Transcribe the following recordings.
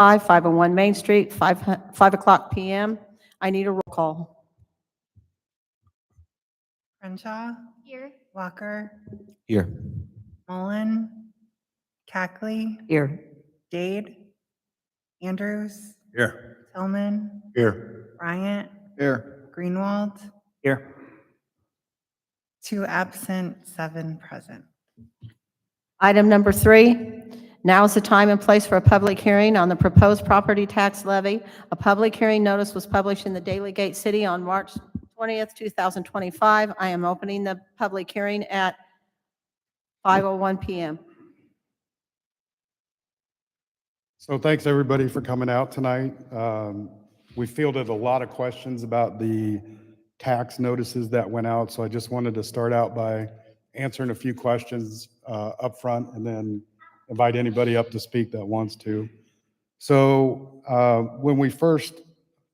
501 Main Street, 5 o'clock PM. I need a roll call. Crenshaw, Here. Walker, Here. Mullen, Cackley, Here. Dade, Andrews, Here. Tillman, Here. Bryant, Here. Greenwald, Here. 2 absent, 7 present. Item number 3, now is the time and place for a public hearing on the proposed property tax levy. A public hearing notice was published in the Daily Gate City on March 20th, 2025. I am opening the public hearing at 5:01 PM. So thanks, everybody, for coming out tonight. We fielded a lot of questions about the tax notices that went out, so I just wanted to start out by answering a few questions up front and then invite anybody up to speak that wants to. So when we first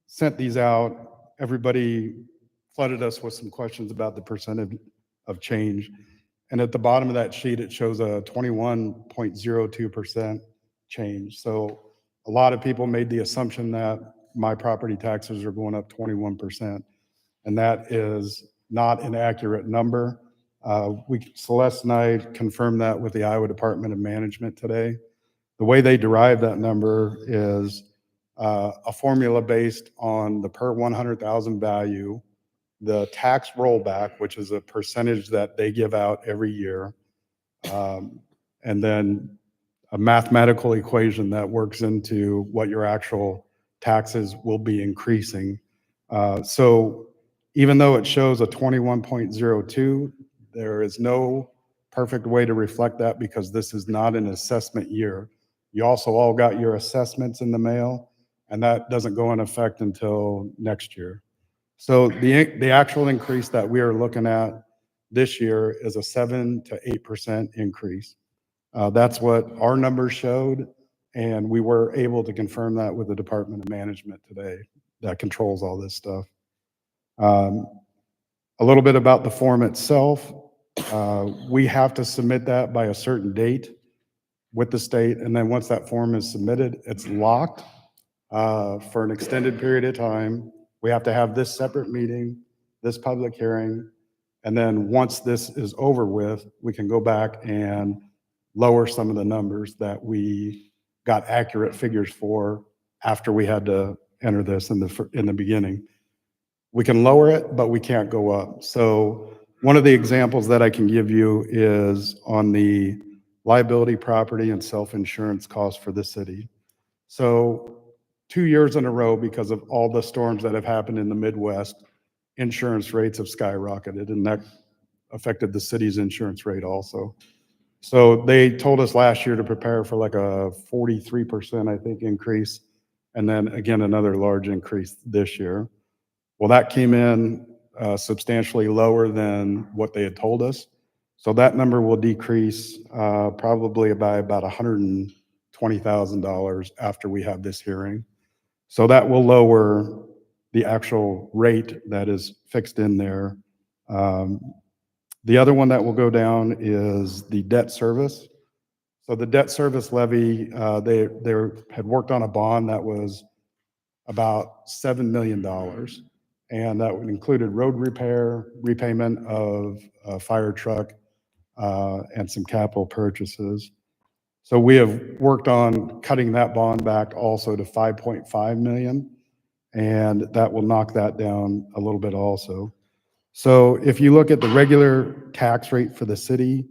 sent these out, everybody flooded us with some questions about the percentage of change. And at the bottom of that sheet, it shows a 21.02% change. So a lot of people made the assumption that my property taxes are going up 21%. And that is not an accurate number. Celeste and I confirmed that with the Iowa Department of Management today. The way they derive that number is a formula based on the per 100,000 value, the tax rollback, which is a percentage that they give out every year, and then a mathematical equation that works into what your actual taxes will be increasing. So even though it shows a 21.02, there is no perfect way to reflect that because this is not an assessment year. You also all got your assessments in the mail, and that doesn't go in effect until next year. So the actual increase that we are looking at this year is a 7 to 8% increase. That's what our numbers showed, and we were able to confirm that with the Department of Management today that controls all this stuff. A little bit about the form itself. We have to submit that by a certain date with the state, and then once that form is submitted, it's locked for an extended period of time. We have to have this separate meeting, this public hearing, and then once this is over with, we can go back and lower some of the numbers that we got accurate figures for after we had to enter this in the beginning. We can lower it, but we can't go up. So one of the examples that I can give you is on the liability, property, and self-insurance costs for the city. So 2 years in a row, because of all the storms that have happened in the Midwest, insurance rates have skyrocketed, and that affected the city's insurance rate also. So they told us last year to prepare for like a 43%, I think, increase, and then again, another large increase this year. Well, that came in substantially lower than what they had told us. So that number will decrease probably by about $120,000 after we have this hearing. So that will lower the actual rate that is fixed in there. The other one that will go down is the debt service. So the debt service levy, they had worked on a bond that was about $7 million. And that included road repair, repayment of a fire truck, and some capital purchases. So we have worked on cutting that bond back also to 5.5 million, and that will knock that down a little bit also. So if you look at the regular tax rate for the city,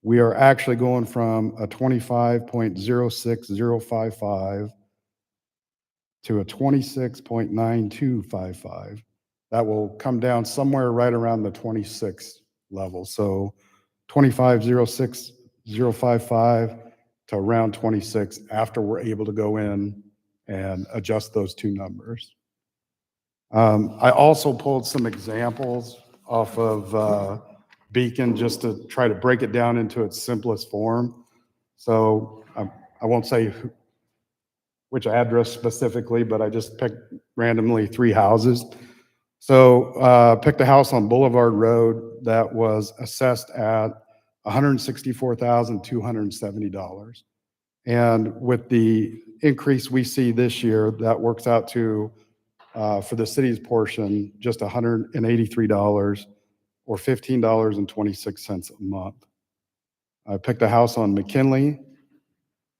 we are actually going from a 25.06055 to a 26.9255. That will come down somewhere right around the 26 level. So 25.06055 to around 26 after we're able to go in and adjust those two numbers. I also pulled some examples off of Beacon just to try to break it down into its simplest form. So I won't say which address specifically, but I just picked randomly 3 houses. So picked a house on Boulevard Road that was assessed at $164,270. And with the increase we see this year, that works out to, for the city's portion, just $183 or $15.26 a month. I picked a house on McKinley.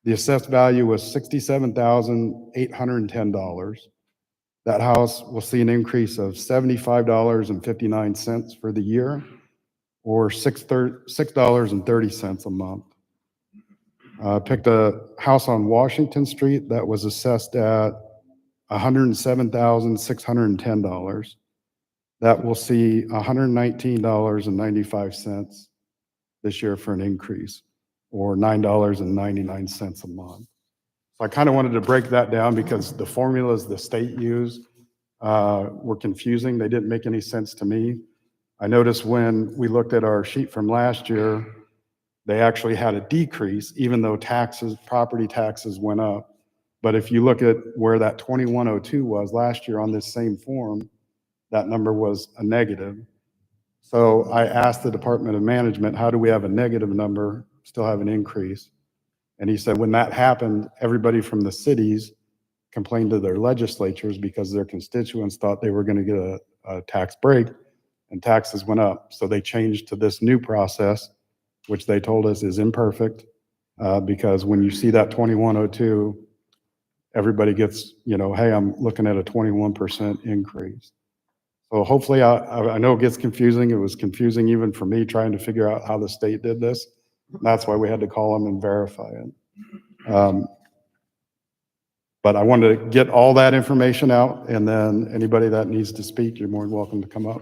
The assessed value was $67,810. That house will see an increase of $75.59 for the year, or $6.30 a month. Picked a house on Washington Street that was assessed at $107,610. That will see $119.95 this year for an increase, or $9.99 a month. So I kind of wanted to break that down because the formulas the state used were confusing. They didn't make any sense to me. I noticed when we looked at our sheet from last year, they actually had a decrease, even though taxes, property taxes went up. But if you look at where that 2102 was last year on this same form, that number was a negative. So I asked the Department of Management, how do we have a negative number, still have an increase? And he said, when that happened, everybody from the cities complained to their legislatures because their constituents thought they were going to get a tax break, and taxes went up. So they changed to this new process, which they told us is imperfect, because when you see that 2102, everybody gets, hey, I'm looking at a 21% increase. So hopefully, I know it gets confusing. It was confusing even for me trying to figure out how the state did this. That's why we had to call them and verify it. But I wanted to get all that information out, and then anybody that needs to speak, you're more than welcome to come up.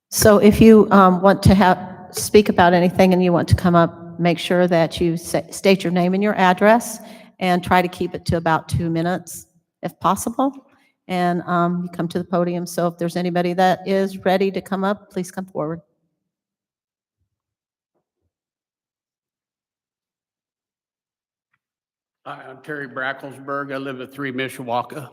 So if you want to speak about anything and you want to come up, make sure that you state your name and your address, and try to keep it to about 2 minutes if possible. And you come to the podium. So if there's anybody that is ready to come up, please come forward. Hi, I'm Terry Bracklesburg. I live at 3 Mishawaka.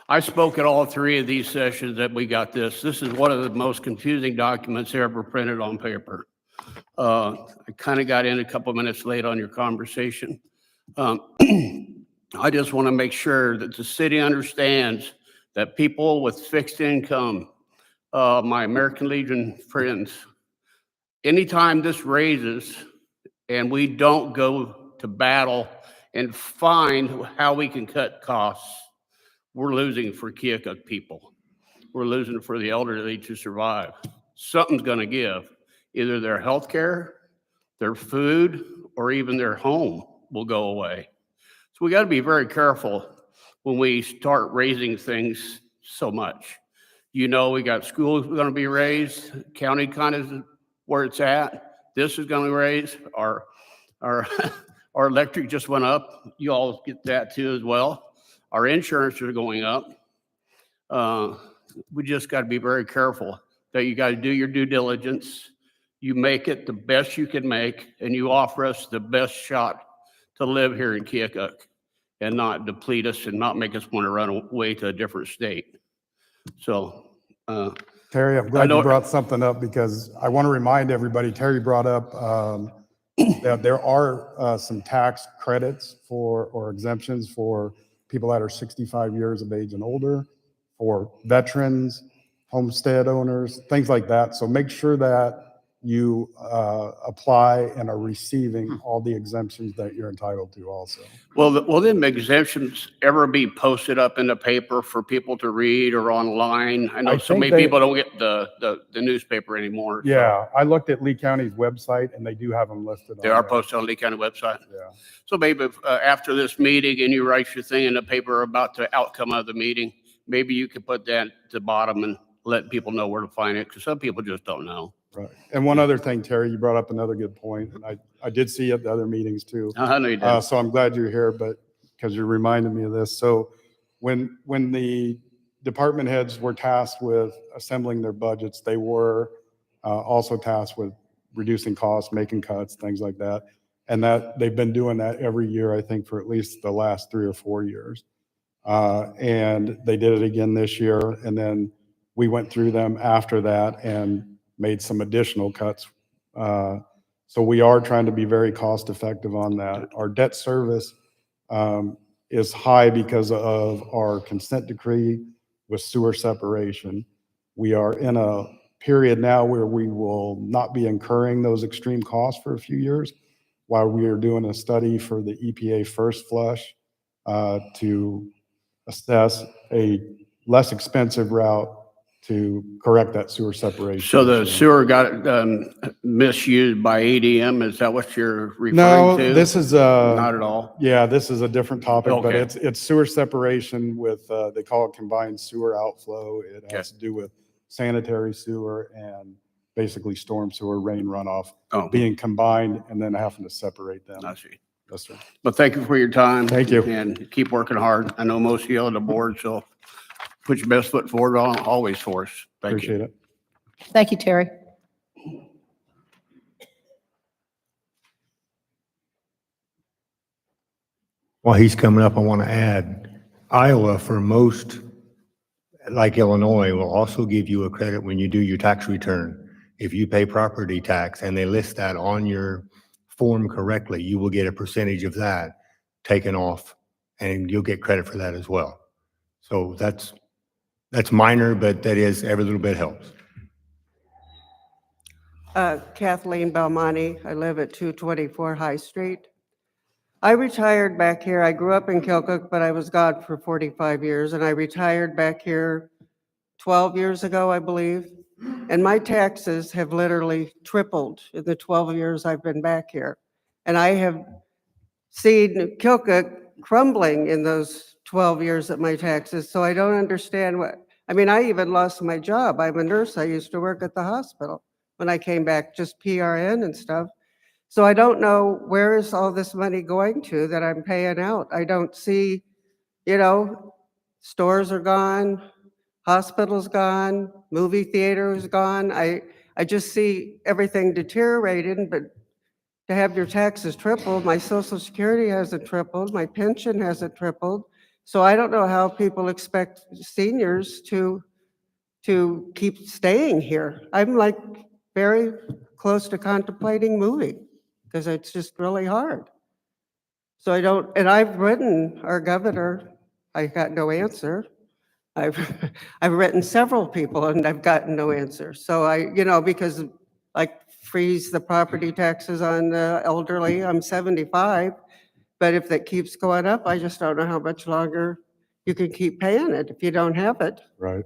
I spoke at all 3 of these sessions that we got this. This is one of the most confusing documents ever printed on paper. I kind of got in a couple minutes late on your conversation. I just want to make sure that the city understands that people with fixed income, my American Legion friends, anytime this raises and we don't go to battle and find how we can cut costs, we're losing for Keokuk people. We're losing for the elderly to survive. Something's going to give. Either their health care, their food, or even their home will go away. So we got to be very careful when we start raising things so much. We got schools going to be raised. County kind of where it's at. This is going to raise. Our our electric just went up. You all get that too as well. Our insurance are going up. We just got to be very careful that you got to do your due diligence. You make it the best you can make, and you offer us the best shot to live here in Keokuk and not deplete us and not make us want to run away to a different state. So, Terry, I'm glad you brought something up, because I want to remind everybody, Terry brought up that there are some tax credits or exemptions for people that are 65 years of age and older, for veterans, homestead owners, things like that. So make sure that you apply and are receiving all the exemptions that you're entitled to also. will them exemptions ever be posted up in the paper for people to read or online? I know so many people don't get the newspaper anymore. Yeah, I looked at Lee County's website, and they do have them listed. They are posted on Lee County website. Yeah. So maybe after this meeting and you write your thing in the paper about the outcome of the meeting, maybe you could put that at the bottom and let people know where to find it, because some people just don't know. Right. And one other thing, Terry, you brought up another good point, and I did see at the other meetings too. I know you did. So I'm glad you're here, but because you reminded me of this. So when the department heads were tasked with assembling their budgets, they were also tasked with reducing costs, making cuts, things like that. And that they've been doing that every year, I think, for at least the last 3 or 4 years. And they did it again this year. And then we went through them after that and made some additional cuts. So we are trying to be very cost effective on that. Our debt service is high because of our consent decree with sewer separation. We are in a period now where we will not be incurring those extreme costs for a few years while we are doing a study for the EPA first flush to assess a less expensive route to correct that sewer separation. So the issue. sewer got misused by ADM, is that what you're referring No, to? this is Not at all? yeah, this is a different topic, but Okay. it's sewer separation with, they call it combined sewer outflow. It has to do with sanitary sewer and basically storm sewer, rain runoff Oh, being combined and then having to separate them. I see. Yes, sir. But thank you for your time. Thank you. And keep working hard. I know most of you on the board, so put your best foot forward always for us. Thank you. Appreciate it. Thank you, Terry. While he's coming up, I want to add, Iowa, for most, like Illinois, will also give you a credit when you do your tax return. If you pay property tax and they list that on your form correctly, you will get a percentage of that taken off, and you'll get credit for that as well. So that's minor, but that is, every little bit helps. Kathleen Belmonte. I live at 224 High Street. I retired back here. I grew up in Keokuk, but I was gone for 45 years, and I retired back here 12 years ago, I believe. And my taxes have literally tripled in the 12 years I've been back here. And I have seen Keokuk crumbling in those 12 years that my taxes, so I don't understand I mean, I even lost my job. I'm a nurse. I used to work at the hospital when I came back, just PRN and stuff. So I don't know, where is all this money going to that I'm paying out? I don't see, stores are gone, hospitals gone, movie theaters gone. I just see everything deteriorating, but to have your taxes tripled, my Social Security hasn't tripled, my pension hasn't tripled. So I don't know how people expect seniors to keep staying here. I'm like very close to contemplating moving because it's just really hard. So and I've written our governor, I got no answer. I've written several people and I've gotten no answer. So because like freeze the property taxes on the elderly, I'm 75, but if that keeps going up, I just don't know how much longer you can keep paying it if you don't have it. Right.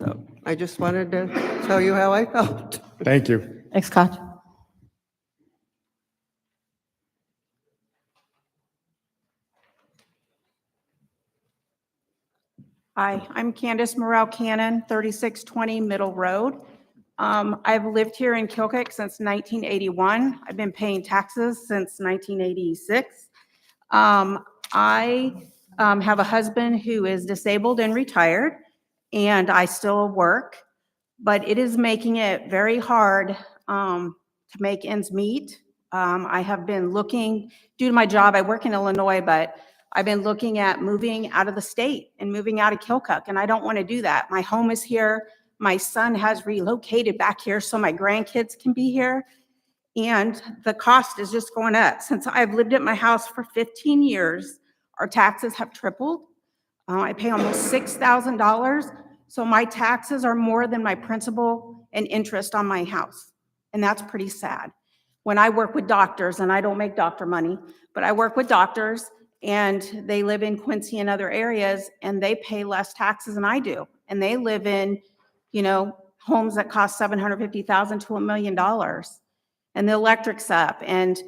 So I just wanted to tell you how I felt. Thank you. Thanks, Scott. Hi, I'm Candace Morrell Cannon, 3620 Middle Road. I've lived here in Keokuk since 1981. I've been paying taxes since 1986. I have a husband who is disabled and retired, and I still work, but it is making it very hard to make ends meet. I have been looking, due to my job, I work in Illinois, but I've been looking at moving out of the state and moving out of Keokuk, and I don't want to do that. My home is here. My son has relocated back here so my grandkids can be here, and the cost is just going up. Since I've lived at my house for 15 years, our taxes have tripled. I pay almost $6,000, so my taxes are more than my principal and interest on my house, and that's pretty sad. When I work with doctors, and I don't make doctor money, but I work with doctors, and they live in Quincy and other areas, and they pay less taxes than I do. And they live in, homes that cost $750,000 to $1 million. And the electric's up, and,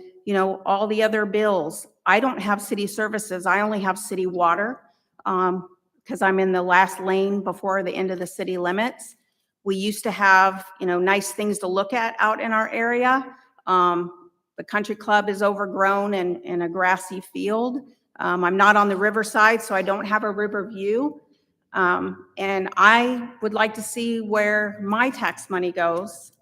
all the other bills. I don't have city services. I only have city water because I'm in the last lane before the end of the city limits. We used to have, nice things to look at out in our area. The country club is overgrown and in a grassy field. I'm not on the riverside, so I don't have a river view. And I would like to see where my tax money goes.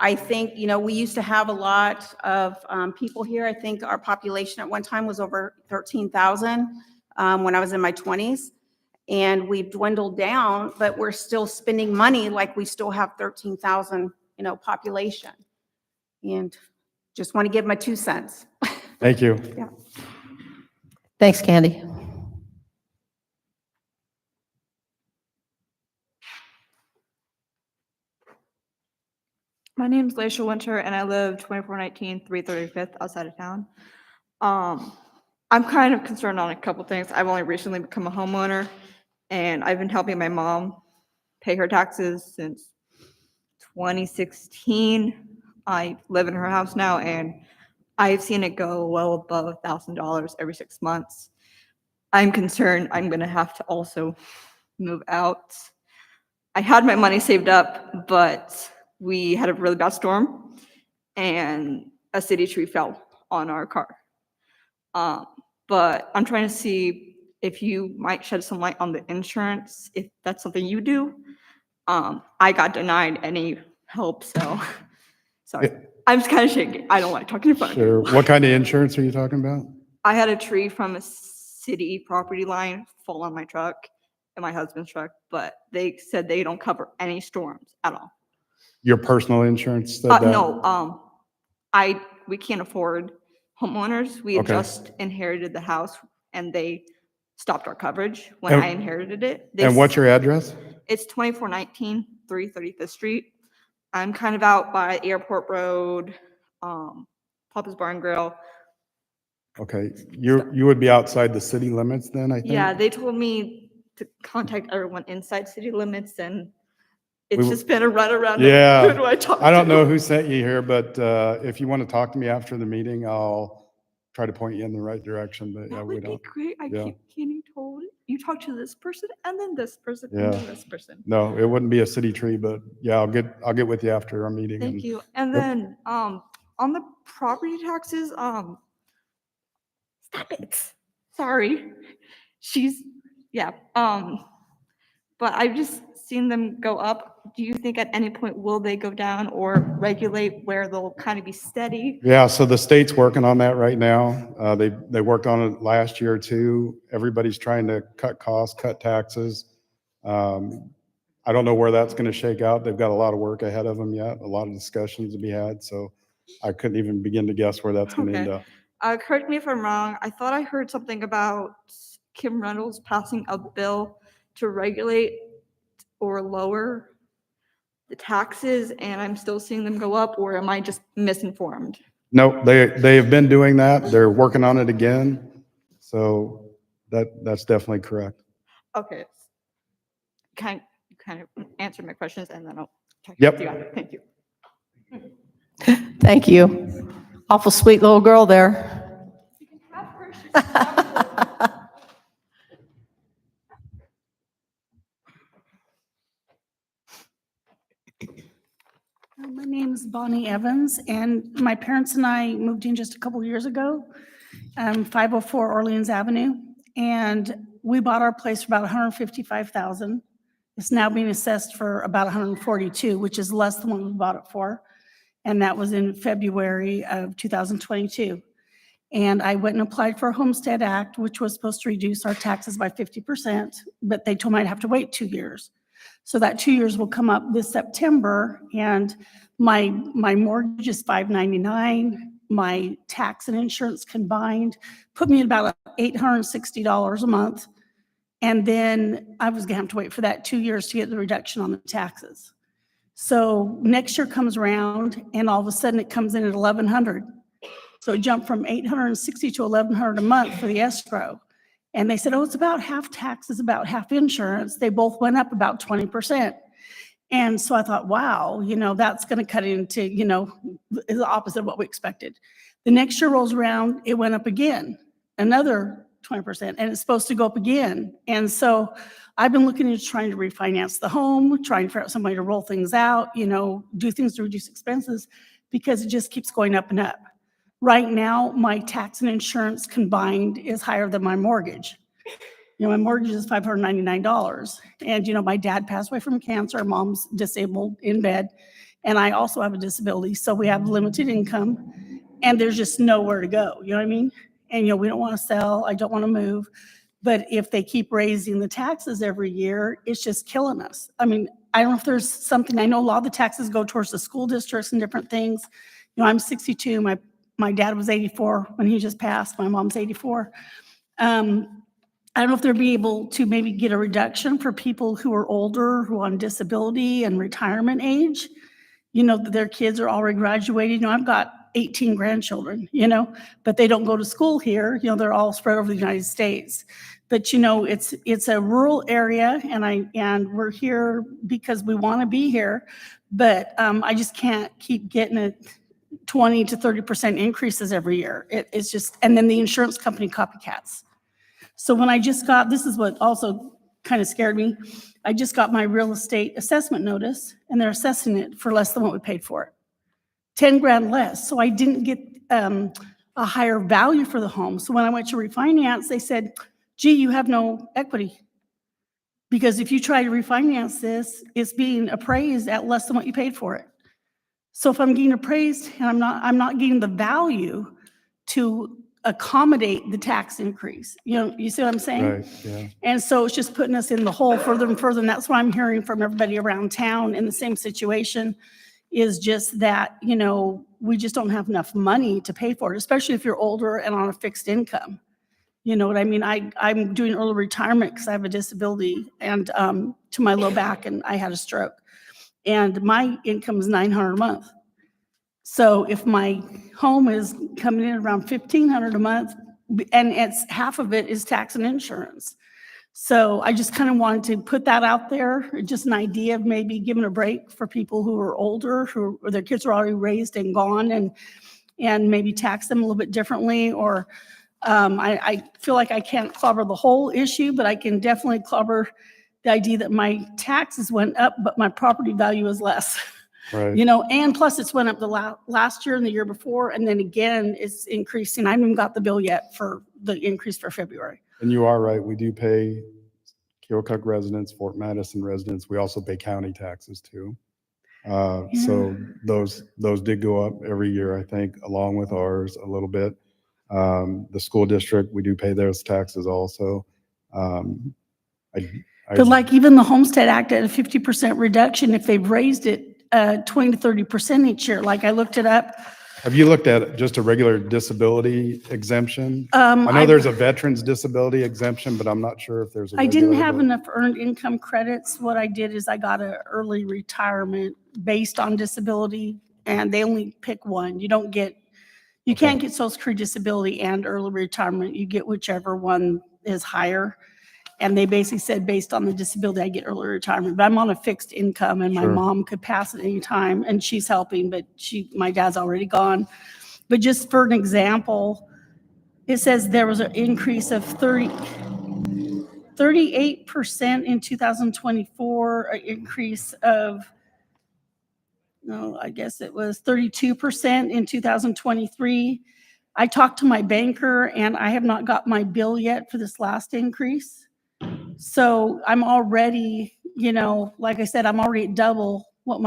I think, we used to have a lot of people here. I think our population at one time was over 13,000 when I was in my 20s. And we've dwindled down, but we're still spending money like we still have 13,000, population. And just want to give my 2 cents. Thank you. Thanks, Candy. My name's Laisha Winter, and I live 2419 335th outside of town. I'm kind of concerned on a couple things. I've only recently become a homeowner, and I've been helping my mom pay her taxes since 2016. I live in her house now, and I've seen it go well above $1,000 every 6 months. I'm concerned I'm going to have to also move out. I had my money saved up, but we had a really bad storm and a city tree fell on our car. But I'm trying to see if you might shed some light on the insurance, if that's something you do. I got denied any help, so sorry. I'm just kind of shaking. I don't like talking in front of Sure. you. What kind of insurance are you talking about? I had a tree from a city property line fall on my truck and my husband's truck, but they said they don't cover any storms at all. Your personal insurance said that? No, we can't afford homeowners. We had Okay. just inherited the house and they stopped our coverage when And- I inherited it. And what's your address? It's 2419 335th Street. I'm kind of out by Airport Road, Papa's Bar and Grill. Okay, you would be outside the city limits then, I think? Yeah, they told me to contact everyone inside city limits, and it's We- just been a runaround. of Yeah, Who do I talk to? I don't know who sent you here, but if you want to talk to me after the meeting, I'll try to point you in the right direction, but yeah, That we would be don't. great. I yeah. keep getting told, you talk to this person and then this person and Yeah. then this person. No, it wouldn't be a city tree, but yeah, I'll get with you after our meeting. Thank and- you. And Yep. then, on the property taxes, stop it. Sorry. Yeah, but I've just seen them go up. Do you think at any point will they go down or regulate where they'll kind of be steady? Yeah, so the state's working on that right now. They worked on it last year too. Everybody's trying to cut costs, cut taxes. I don't know where that's going to shake out. They've got a lot of work ahead of them yet, a lot of discussions to be had. So I couldn't even begin to guess where that's going to end Okay. up. Correct me if I'm wrong. I thought I heard something about Kim Reynolds passing a bill to regulate or lower the taxes, and I'm still seeing them go up, or am I just misinformed? No, they have been doing that. They're working on it again. So that's definitely correct. Okay. Kind of answered my questions, and then I'll talk to Yep. you after. Thank you. Thank you. Awful sweet little girl there. My name is Bonnie Evans, and my parents and I moved in just a couple years ago, 504 Orleans Avenue, and we bought our place for about $155,000. It's now being assessed for about $142,000, which is less than what we bought it for, and that was in February of 2022. And I went and applied for a Homestead Act, which was supposed to reduce our taxes by 50%, but they told me I'd have to wait 2 years. So that 2 years will come up this September, and my mortgage is $599. My tax and insurance combined put me at about $860 a month. And then I was gonna have to wait for that 2 years to get the reduction on the taxes. So next year comes around, and all of a sudden it comes in at $1,100. So it jumped from $860 to $1,100 a month for the escrow. And they said, oh, it's about half taxes, about half insurance. They both went up about 20%. And so I thought, wow, that's going to cut into, the opposite of what we expected. The next year rolls around, it went up again, another 20%, and it's supposed to go up again. And so I've been looking into trying to refinance the home, trying to figure out some way to roll things out, do things to reduce expenses, because it just keeps going up and up. Right now, my tax and insurance combined is higher than my mortgage. My mortgage is $599. And, my dad passed away from cancer, mom's disabled in bed, and I also have a disability. So we have limited income, and there's just nowhere to go, you know what I mean? And, we don't want to sell, I don't want to move. But if they keep raising the taxes every year, it's just killing us. I mean, I don't know if there's something, I know a lot of the taxes go towards the school districts and different things. I'm 62, my My dad was 84 when he just passed. My mom's 84. I don't know if they'll be able to maybe get a reduction for people who are older, who are on disability and retirement age. You know, that their kids are already graduating. You know, I've got 18 grandchildren, you know, but they don't go to school here. You know, they're all spread over the United States. But, you know, it's a rural area, and we're here because we want to be here. But I just can't keep getting it 20 to 30% increases every year. It's just, and then the insurance company copycats. So when I just got, this is what also kind of scared me. I just got my real estate assessment notice, and they're assessing it for less than what we paid for it. 10 grand less. So I didn't get a higher value for the home. So when I went to refinance, they said, gee, you have no equity. Because if you try to refinance this, it's being appraised at less than what you paid for it. So if I'm getting appraised and I'm not getting the value to accommodate the tax increase. You know, you see what I'm saying? Right, yeah. And so it's just putting us in the hole further and further. And that's what I'm hearing from everybody around town in the same situation, is just that, you know, we just don't have enough money to pay for it, especially if you're older and on a fixed income. You know what I mean? I'm doing early retirement because I have a disability and to my low back, and I had a stroke. And my income is $900 a month. So if my home is coming in around $1,500 a month, and it's half of it is tax and insurance. So I just kind of wanted to put that out there, just an idea of maybe giving a break for people who are older, who or their kids are already raised and gone, and maybe tax them a little bit differently. Or I feel like I can't cover the whole issue, but I can definitely cover the idea that my taxes went up, but my property value is less. Right. You know, and plus it's went up the last year and the year before, and then again, it's increasing. I haven't even got the bill yet for the increase for February. And you are right. We do pay Keokuk residents, Fort Madison residents. We also pay county taxes too. So those did go up every year, I think, along with ours a little bit. The school district, we do pay those taxes also. But like even the Homestead Act at a 50% reduction, if they've raised it 20 to 30% each year, like I looked it up. Have you looked at just a regular disability exemption? I know there's a veterans disability exemption, but I'm not sure if there's a I didn't regular have one. enough earned income credits. What I did is I got an early retirement based on disability, and they only pick one. You don't get, you Okay. can't get Social Security disability and early retirement. You get whichever one is higher. And they basically said, based on the disability, I get early retirement. But I'm on a fixed income, and my Sure. mom could pass at any time, and she's helping, but my dad's already gone. But just for an example, it says there was an increase of 38% in 2024, an increase of, no, I guess it was 32% in 2023. I talked to my banker, and I have not got my bill yet for this last increase. So I'm already, you know, like I said, I'm already at double what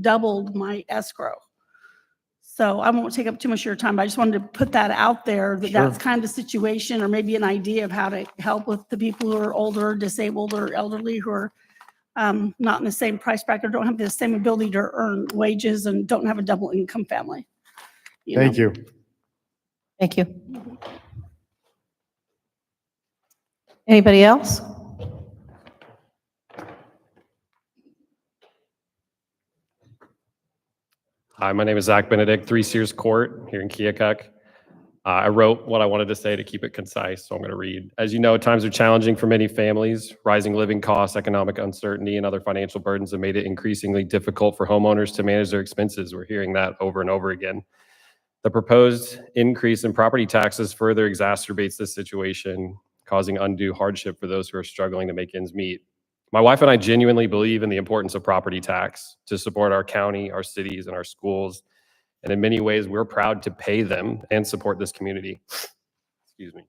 doubled my escrow. So I won't take up too much of your time, but I just wanted to put that out there, that Sure. that's kind of the situation, or maybe an idea of how to help with the people who are older, disabled, or elderly, who are not in the same price bracket, or don't have the same ability to earn wages, and don't have a double income family. Thank you. Thank you. Anybody else? Hi, my name is Zach Benedict, 3 Sears Court here in Keokuk. I wrote what I wanted to say to keep it concise, so I'm going to read. As you know, times are challenging for many families. Rising living costs, economic uncertainty, and other financial burdens have made it increasingly difficult for homeowners to manage their expenses. We're hearing that over and over again. The proposed increase in property taxes further exacerbates this situation, causing undue hardship for those who are struggling to make ends meet. My wife and I genuinely believe in the importance of property tax to support our county, our cities, and our schools. And in many ways, we're proud to pay them and support this community. Excuse me.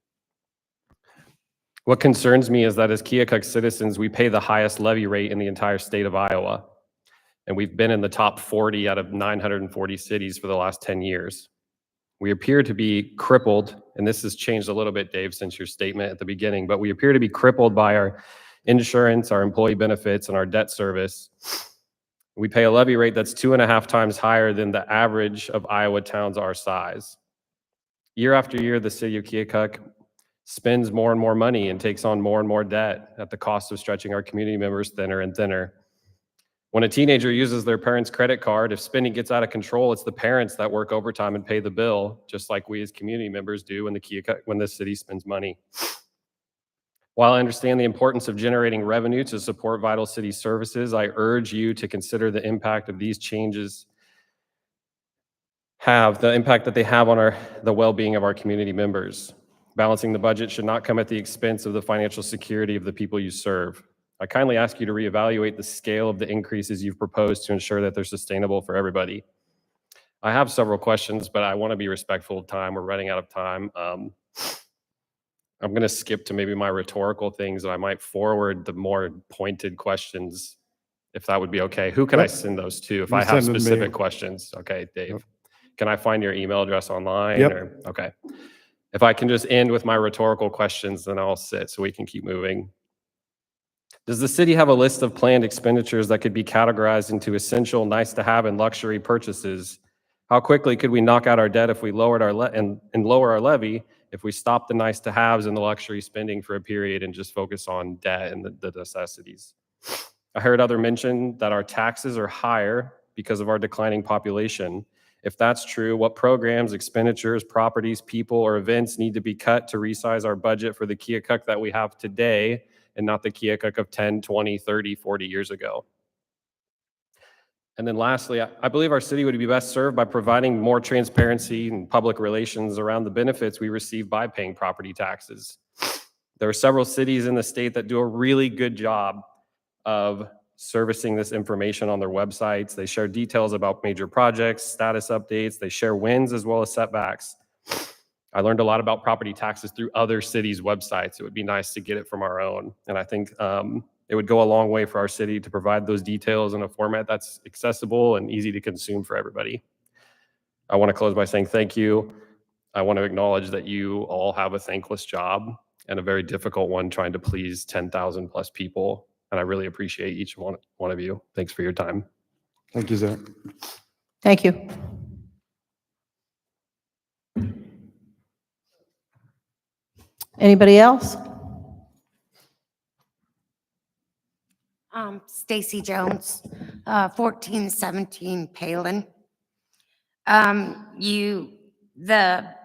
What concerns me is that as Keokuk citizens, we pay the highest levy rate in the entire state of Iowa. And we've been in the top 40 out of 940 cities for the last 10 years. We appear to be crippled, and this has changed a little bit, Dave, since your statement at the beginning, but we appear to be crippled by our insurance, our employee benefits, and our debt service. We pay a levy rate that's 2.5 times higher than the average of Iowa towns our size. Year after year, the city of Keokuk spends more and more money and takes on more and more debt at the cost of stretching our community members thinner and thinner. When a teenager uses their parents' credit card, if spending gets out of control, it's the parents that work overtime and pay the bill, just like we as community members do when the city spends money. While I understand the importance of generating revenue to support vital city services, I urge you to consider the impact of these changes the impact that they have on the well-being of our community members. Balancing the budget should not come at the expense of the financial security of the people you serve. I kindly ask you to reevaluate the scale of the increases you've proposed to ensure that they're sustainable for everybody. I have several questions, but I want to be respectful of time. We're running out of time. I'm going to skip to maybe my rhetorical things, and I might forward the more pointed questions, if that would be okay. Who can I Yep. send those to if You I have send them to me. specific questions? Okay, Dave. Yep. Can I find your email address online? Yep. Okay. If I can just end with my rhetorical questions, then I'll sit so we can keep moving. Does the city have a list of planned expenditures that could be categorized into essential, nice to have, and luxury purchases? How quickly could we knock out our debt if we lowered our and lower our levy if we stop the nice to haves and the luxury spending for a period and just focus on debt and the necessities? I heard others mention that our taxes are higher because of our declining population. If that's true, what programs, expenditures, properties, people, or events need to be cut to resize our budget for the Keokuk that we have today and not the Keokuk of 10, 20, 30, 40 years ago? And then lastly, I believe our city would be best served by providing more transparency and public relations around the benefits we receive by paying property taxes. There are several cities in the state that do a really good job of servicing this information on their websites. They share details about major projects, status updates. They share wins as well as setbacks. I learned a lot about property taxes through other cities' websites. It would be nice to get it from our own. And I think it would go a long way for our city to provide those details in a format that's accessible and easy to consume for everybody. I want to close by saying thank you. I want to acknowledge that you all have a thankless job and a very difficult one trying to please 10,000 plus people. And I really appreciate each one of you. Thanks for your time. Thank you, Zach. Thank you. Anybody else? Stacy Jones, 1417 Palin.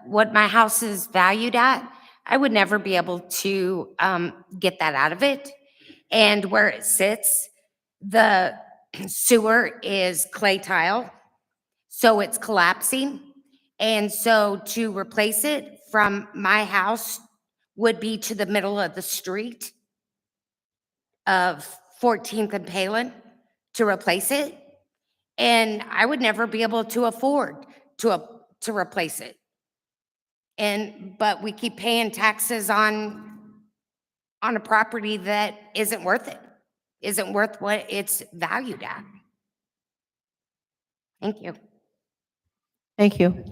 What my house is valued at, I would never be able to get that out of it. And where it sits, the sewer is clay tile, so it's collapsing. And so to replace it from my house would be to the middle of the street of 14th and Palin to replace it. And I would never be able to afford to replace it. But we keep paying taxes on a property that isn't worth it, isn't worth what it's valued at. Thank you. Thank you.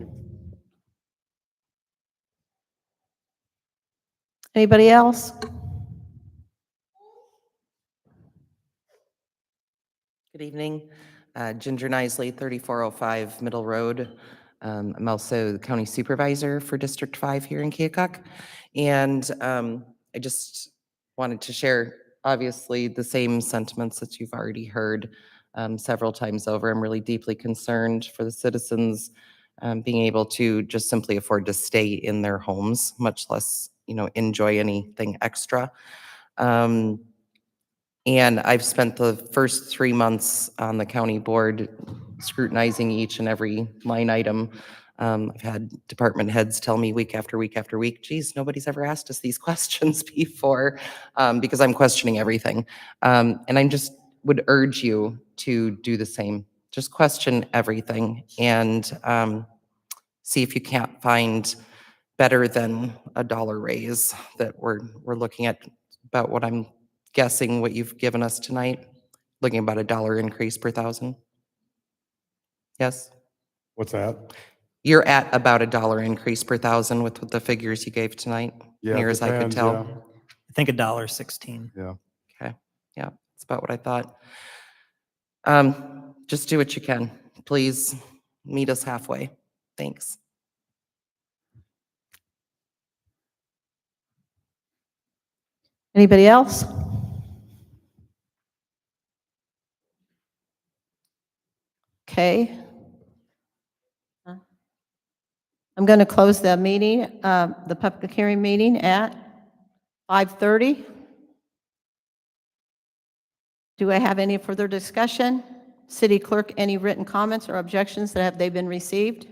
Anybody else? Good evening. Ginger Nisley, 3405 Middle Road. I'm also the county supervisor for District 5 here in Keokuk. And I just wanted to share, obviously, the same sentiments that you've already heard several times over. I'm really deeply concerned for the citizens being able to just simply afford to stay in their homes, much less, enjoy anything extra. And I've spent the first 3 months on the county board scrutinizing each and every line item. I've had department heads tell me week after week after week, geez, nobody's ever asked us these questions before, because I'm questioning everything. And I just would urge you to do the same. Just question everything and see if you can't find better than a dollar raise that we're looking at, about what I'm guessing what you've given us tonight, looking about $1 increase per thousand. Yes? What's that? You're at about $1 increase per thousand with the figures you gave tonight, Yeah, near as I could depends, tell. yeah. I think $1.16. Yeah. Okay, yeah, that's about what I thought. Just do what you can. Please meet us halfway. Thanks. Anybody else? Okay. I'm going to close the meeting, the public hearing meeting at 5:30. Do I have any further discussion? City Clerk, any written comments or objections that have they been received?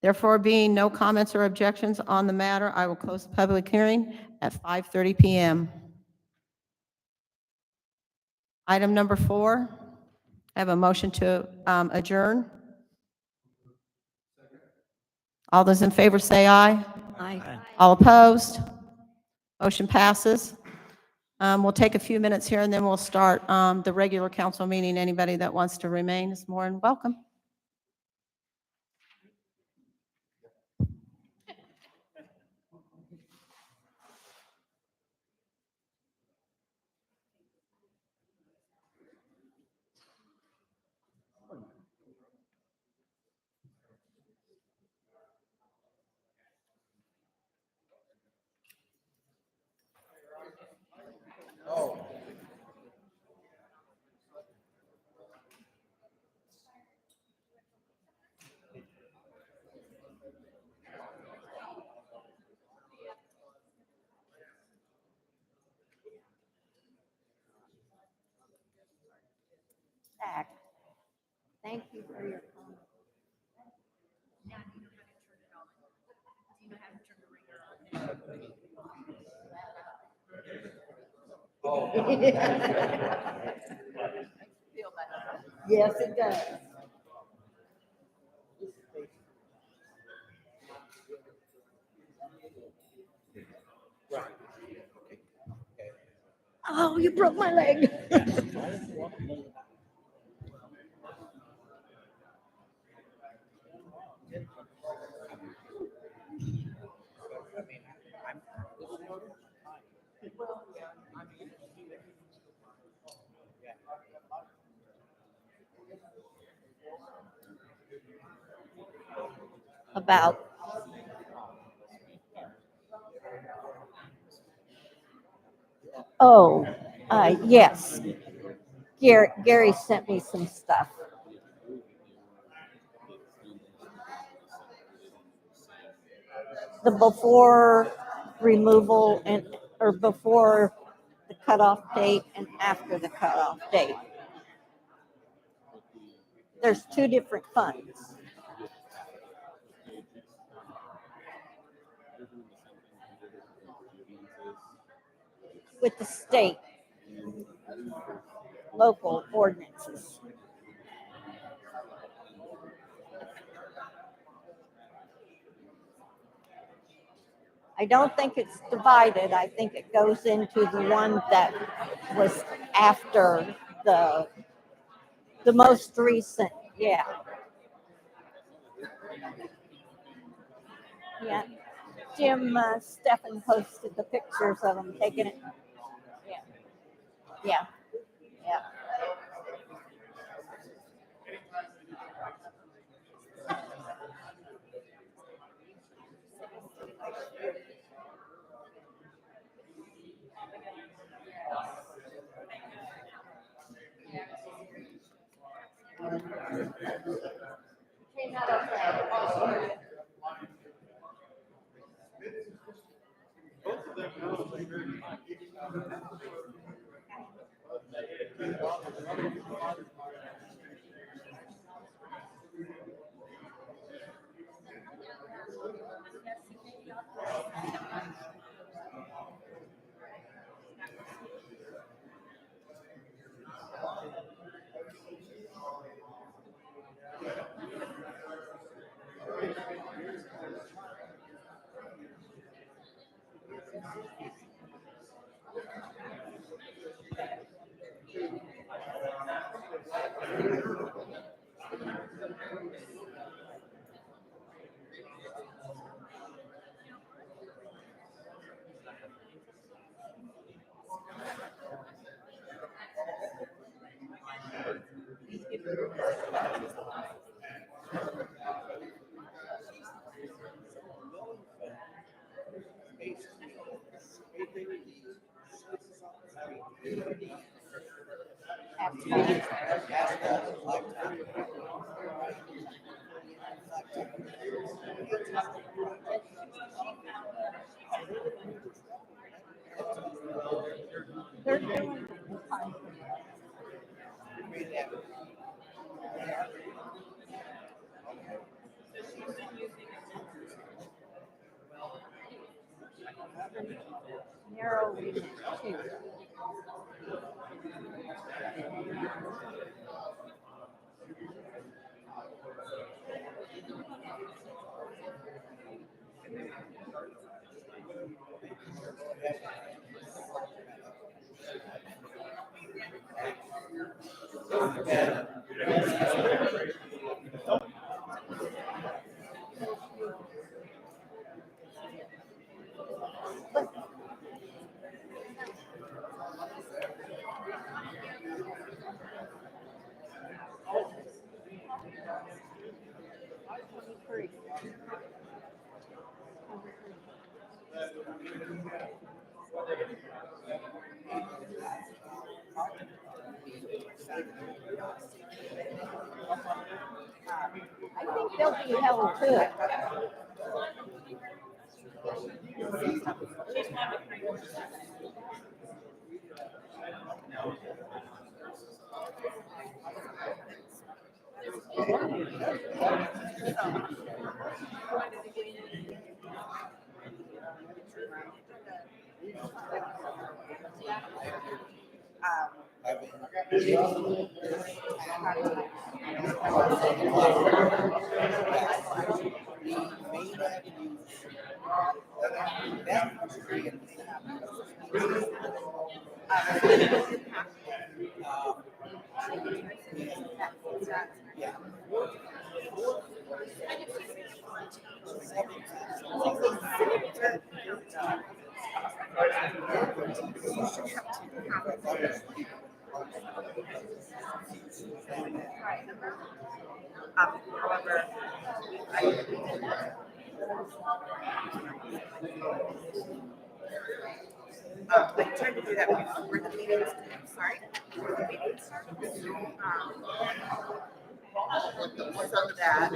Therefore, being no comments or objections on the matter, I will close the public hearing at 5:30 PM. Item number 4, I have a motion to adjourn. All those in favor say aye. Aye. All opposed? Motion passes. We'll take a few minutes here, and then we'll start the regular council meeting. Anybody that wants to remain is more than welcome. Thank you for your comment. Yes, it does. Oh, you broke my leg. About. Oh, yes. Gary sent me some stuff. The before removal or before the cutoff date and after the cutoff date. There's 2 different funds. With the state, local ordinances. I don't think it's divided. I think it goes into the one that was after the most recent, yeah. Yeah. Jim Stephan posted the pictures of them taking it. Yeah. Yeah. Yeah. Narrow remit two. I think they'll be held to it. I tried to do that before the meeting. I'm sorry. Before the meeting started. So that.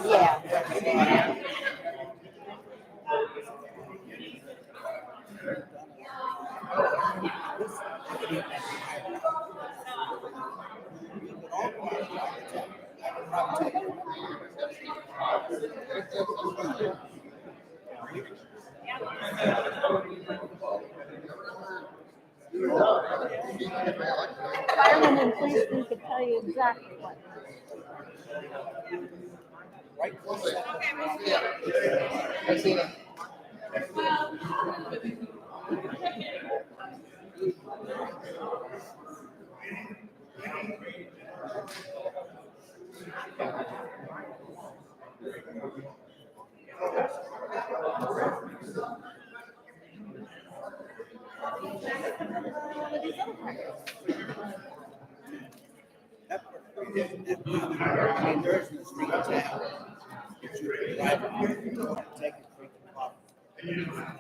Yeah. Firemen and policemen could tell you exactly what.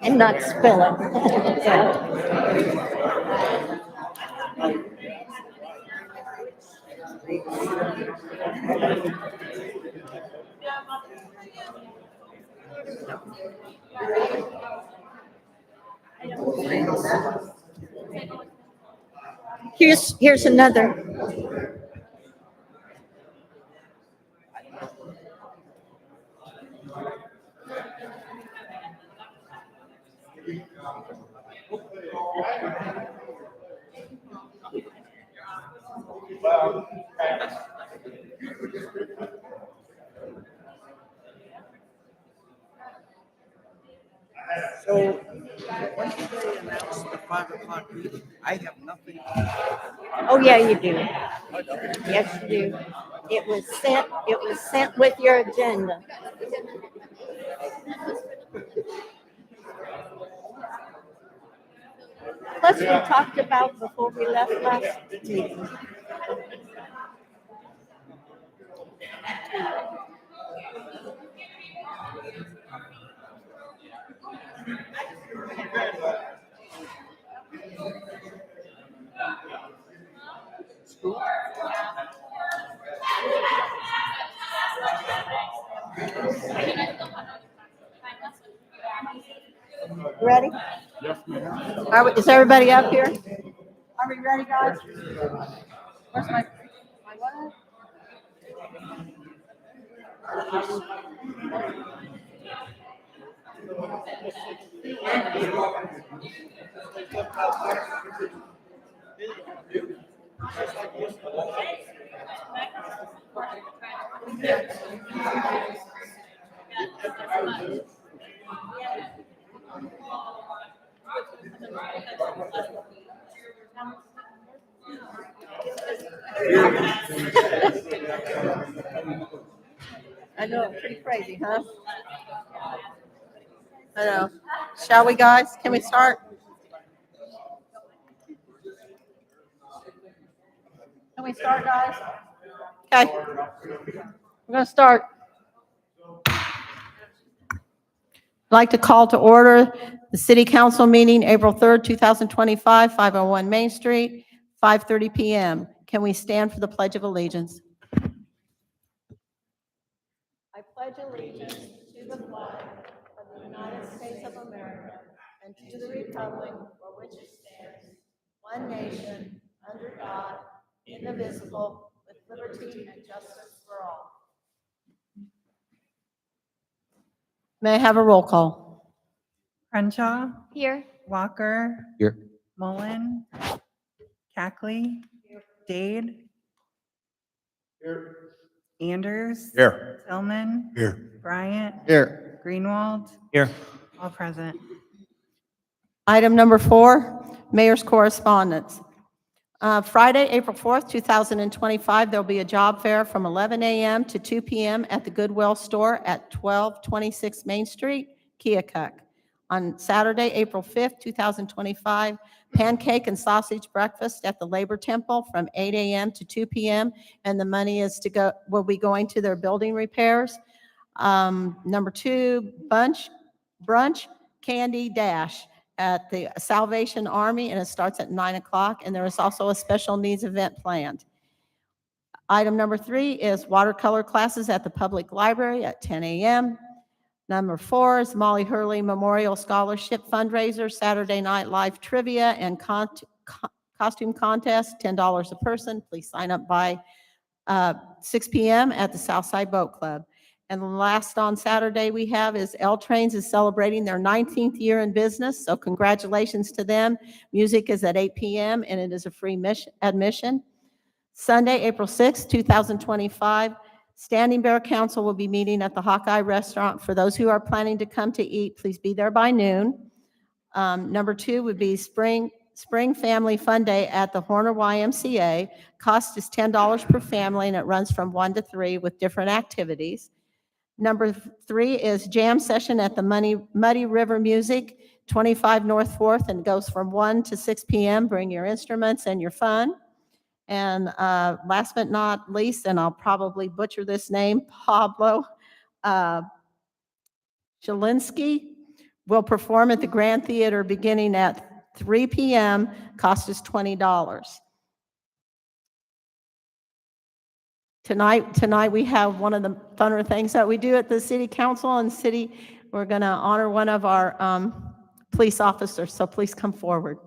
And not spill it. Here's another. So, when did they announce the 5 o'clock meeting? I have nothing. Oh, yeah, you do. Yes, you do. It was sent with your agenda. Plus, we talked about before we left last meeting. Ready? Is everybody up here? Are we ready, guys? Where's my what? I know, pretty crazy, huh? I know. Shall we, guys? Can we start? Can we start, guys? Okay. We're going to start. I'd like to call to order the City Council meeting, April 3rd, 2025, 501 Main Street, 5:30 PM. Can we stand for the Pledge of Allegiance? I pledge allegiance to the flag of the United States of America and to the republic for which it stands, one nation, under God, indivisible, with liberty and justice for all. May I have a roll call? Crenshaw, Here. Walker, Here. Mullen, Cackley, Dade, Anders, Here. Tillman, Here. Bryant, Here. Greenwald, Here. all present. Item number 4, Mayor's Correspondence. Friday, April 4th, 2025, there'll be a job fair from 11 a.m. to 2 p.m. at the Goodwill Store at 1226 Main Street, Keokuk. On Saturday, April 5th, 2025, pancake and sausage breakfast at the Labor Temple from 8 a.m. to 2 p.m. And the money will be going to their building repairs. Number 2, brunch candy dash at the Salvation Army, and it starts at 9 o'clock, and there is also a special needs event planned. Item number 3 is watercolor classes at the public library at 10 a.m. Number 4 is Molly Hurley Memorial Scholarship Fundraiser, Saturday Night Live Trivia and Costume Contest, $10 a person. Please sign up by 6 p.m. at the Southside Boat Club. And the last on Saturday we have is L Trains is celebrating their 19th year in business, so congratulations to them. Music is at 8 p.m. and it is a free admission. Sunday, April 6th, 2025, Standing Bear Council will be meeting at the Hawkeye Restaurant. For those who are planning to come to eat, please be there by noon. Number 2 would be Spring Family Fun Day at the Horner YMCA. Cost is $10 per family, and it runs from 1 to 3 with different activities. Number 3 is Jam Session at the Muddy River Music, 25 North 4th, and goes from 1 to 6 p.m. Bring your instruments and your fun. And last but not least, and I'll probably butcher this name, Pablo Jelinski will perform at the Grand Theater beginning at 3 p.m. Cost is $20. Tonight we have one of the funner things that we do at the City Council and City. We're going to honor one of our police officers, so please come forward.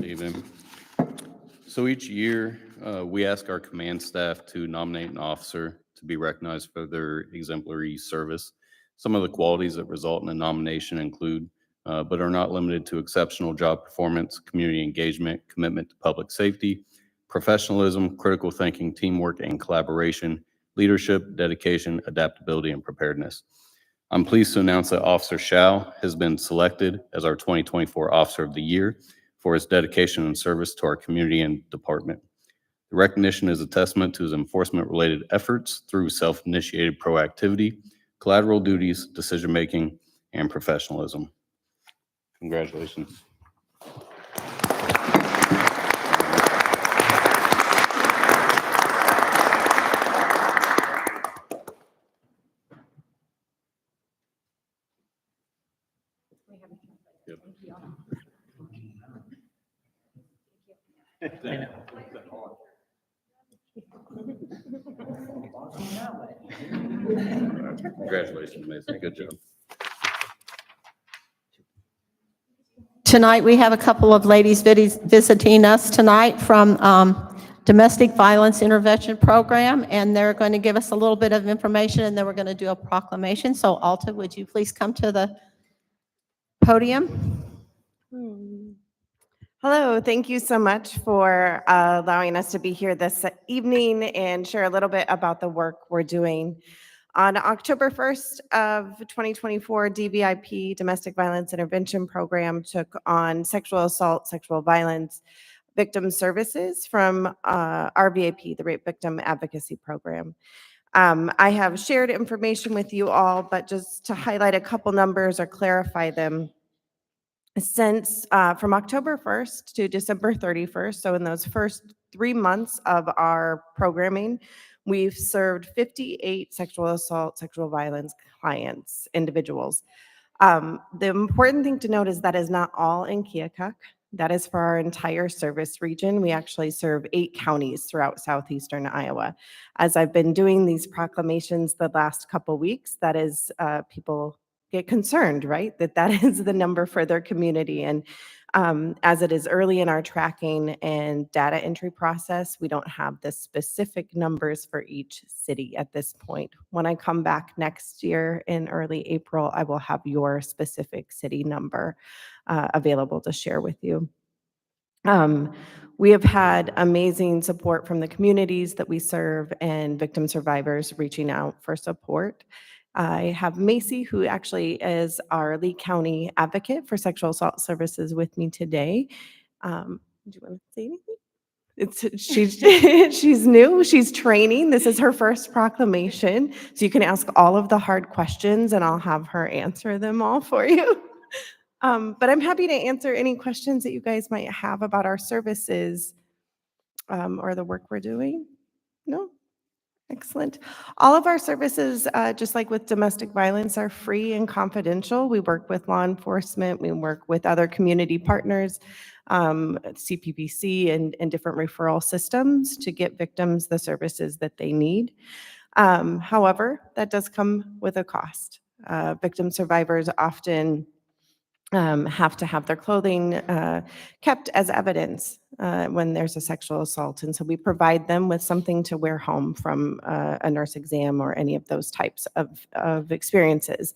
Evening. So each year, we ask our command staff to nominate an officer to be recognized for their exemplary service. Some of the qualities that result in a nomination include, but are not limited to, exceptional job performance, community engagement, commitment to public safety, professionalism, critical thinking, teamwork and collaboration, leadership, dedication, adaptability, and preparedness. I'm pleased to announce that Officer Shao has been selected as our 2024 Officer of the Year for his dedication and service to our community and department. The recognition is a testament to his enforcement-related efforts through self-initiated proactivity, collateral duties, decision-making, and professionalism. Congratulations. Congratulations, Mason. Good job. Tonight, we have a couple of ladies visiting us tonight from Domestic Violence Intervention Program, and they're going to give us a little bit of information, and then we're going to do a proclamation. So Alta, would you please come to the podium? Hello, thank you so much for allowing us to be here this evening and share a little bit about the work we're doing. On October 1st of 2024, DVIP, Domestic Violence Intervention Program, took on sexual assault, sexual violence victim services from RVAP, the Rape Victim Advocacy Program. I have shared information with you all, but just to highlight a couple numbers or clarify them. Since from October 1st to December 31st, so in those first 3 months of our programming, we've served 58 sexual assault, sexual violence clients, individuals. The important thing to note is that is not all in Keokuk. That is for our entire service region. We actually serve 8 counties throughout southeastern Iowa. As I've been doing these proclamations the last couple weeks, that is people get concerned, right? That is the number for their community. And as it is early in our tracking and data entry process, we don't have the specific numbers for each city at this point. When I come back next year in early April, I will have your specific city number available to share with you. We have had amazing support from the communities that we serve and victim survivors reaching out for support. I have Macy, who actually is our Lee County advocate for sexual assault services with me today. Do you want to say anything? She's new, she's training. This is her first proclamation. So you can ask all of the hard questions and I'll have her answer them all for you. But I'm happy to answer any questions that you guys might have about our services or the work we're doing. No? Excellent. All of our services, just like with domestic violence, are free and confidential. We work with law enforcement, we work with other community partners, CPPC and different referral systems to get victims the services that they need. However, that does come with a cost. Victim survivors often have to have their clothing kept as evidence when there's a sexual assault. And so we provide them with something to wear home from a nurse exam or any of those types of experiences.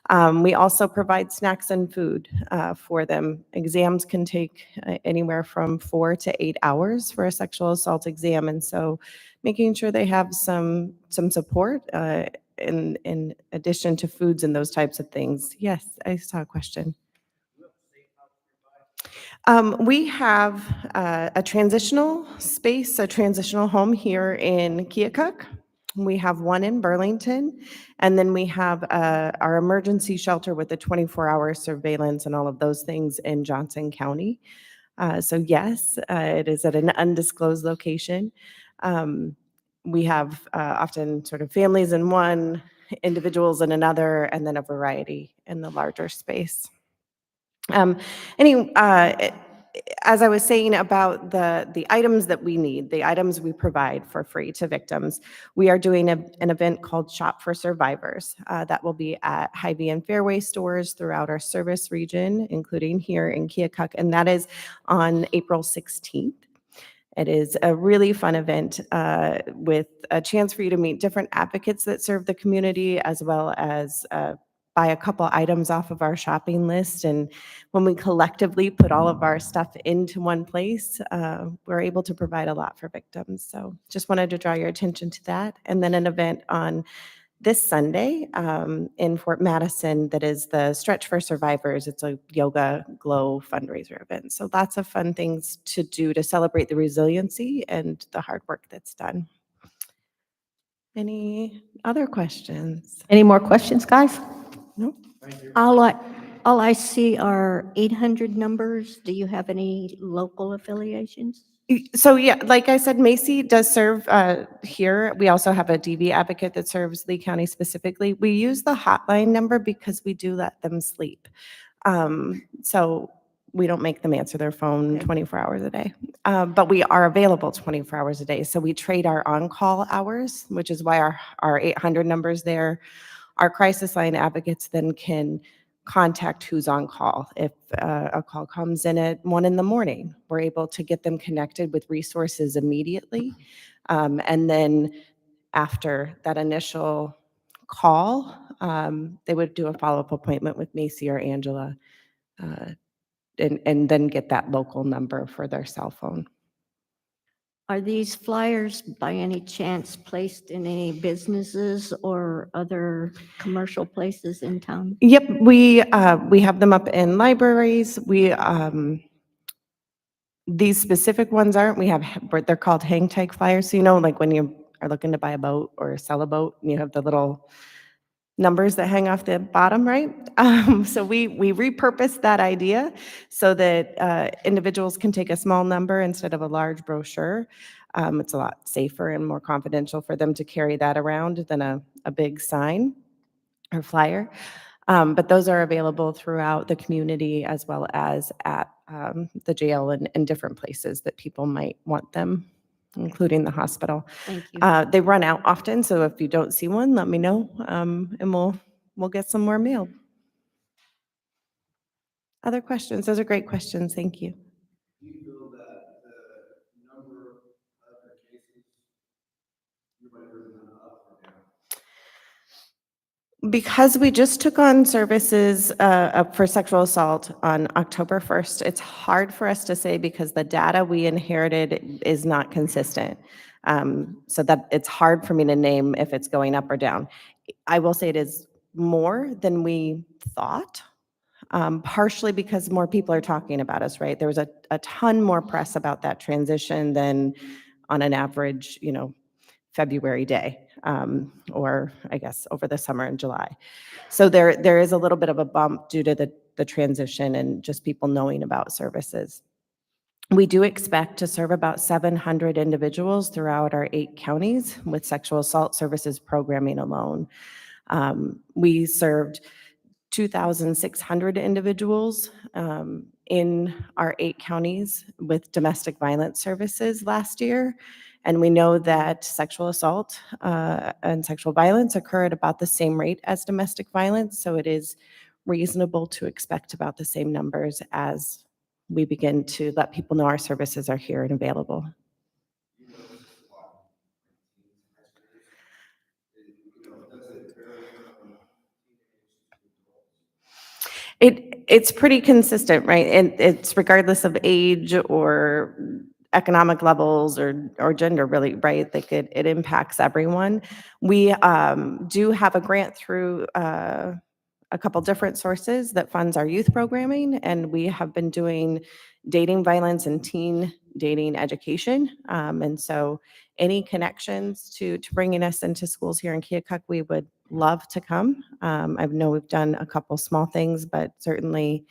We also provide snacks and food for them. Exams can take anywhere from 4 to 8 hours for a sexual assault exam. And so making sure they have some support in addition to foods and those types of things. Yes, I saw a question. We have a transitional space, a transitional home here in Keokuk. We have one in Burlington, and then we have our emergency shelter with the 24-hour surveillance and all of those things in Johnson County. So yes, it is at an undisclosed location. We have often sort of families in one, individuals in another, and then a variety in the larger space. As I was saying about the items that we need, the items we provide for free to victims, we are doing an event called Shop for Survivors. That will be at Hy-Vee and Fairway stores throughout our service region, including here in Keokuk, and that is on April 16th. It is a really fun event with a chance for you to meet different advocates that serve the community, as well as buy a couple items off of our shopping list. And when we collectively put all of our stuff into one place, we're able to provide a lot for victims. So just wanted to draw your attention to that. And then an event on this Sunday in Fort Madison that is the Stretch for Survivors. It's a yoga glow fundraiser event. So lots of fun things to do to celebrate the resiliency and the hard work that's done. Any other questions? Any more questions, guys? No? All I see are 800 numbers. Do you have any local affiliations? So yeah, like I said, Macy does serve here. We also have a DV advocate that serves Lee County specifically. We use the hotline number because we do let them sleep. So we don't make them answer their phone Okay. 24 hours a day. But we are available 24 hours a day. So we trade our on-call hours, which is why our 800 numbers there. Our crisis line advocates then can contact who's on call. If a call comes in at 1 a.m, we're able to get them connected with resources immediately. And then after that initial call, they would do a follow-up appointment with Macy or Angela, and then get that local number for their cell phone. Are these flyers by any chance placed in any businesses or other commercial places in town? Yep, we have them up in libraries. These specific ones aren't. We have, they're called hang tag flyers. So, you know, like when you are looking to buy a boat or sell a boat, and you have the little numbers that hang off the bottom, right? So we repurposed that idea so that individuals can take a small number instead of a large brochure. It's a lot safer and more confidential for them to carry that around than a big sign or flyer. But those are available throughout the community as well as at the jail and different places that people might want them, including the hospital. Thank you. They run out often, so if you don't see one, let me know, and we'll get some more mailed. Other questions? Those are great questions. Thank you. Do you feel that the number of other cases, you might bring them up or down? Because we just took on services for sexual assault on October 1st, it's hard for us to say because the data we inherited is not consistent. So that it's hard for me to name if it's going up or down. I will say it is more than we thought, partially because more people are talking about us, right? There was a ton more press about that transition than on an average, February day, or I guess over the summer in July. So there is a little bit of a bump due to the transition and just people knowing about services. We do expect to serve about 700 individuals throughout our 8 counties with sexual assault services programming alone. We served 2,600 individuals in our 8 counties with domestic violence services last year. And we know that sexual assault and sexual violence occur at about the same rate as domestic violence. So it is reasonable to expect about the same numbers as we begin to let people know our services are here and available. It's pretty consistent, right? And it's regardless of age or economic levels or gender, really, right? Like it impacts everyone. We do have a grant through a couple different sources that funds our youth programming, and we have been doing dating violence and teen dating education. And so any connections to bringing us into schools here in Keokuk, we would love to come. I know we've done a couple small things, but certainly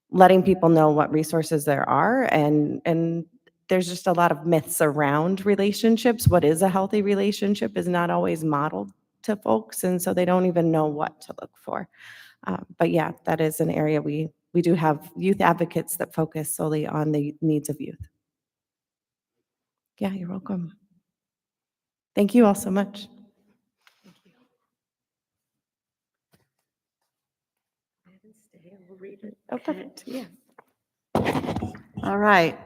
letting people know what resources there are. And there's just a lot of myths around relationships. What is a healthy relationship is not always modeled to folks, and so they don't even know what to look for. But yeah, that is an area we do have youth advocates that focus solely on the needs of youth. Yeah, you're welcome. Thank you all so much. Oh, perfect. Yeah. All right.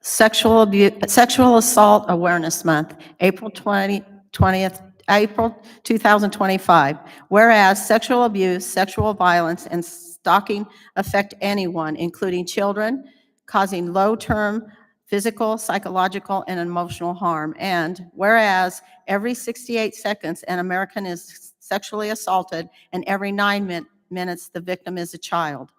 Sexual Assault Awareness Month, April 2025. Whereas sexual abuse, sexual violence, and stalking affect anyone, including children, causing low-term physical, psychological, and emotional harm. And whereas every 68 seconds, an American is sexually assaulted, and every 9 minutes, the victim is a child.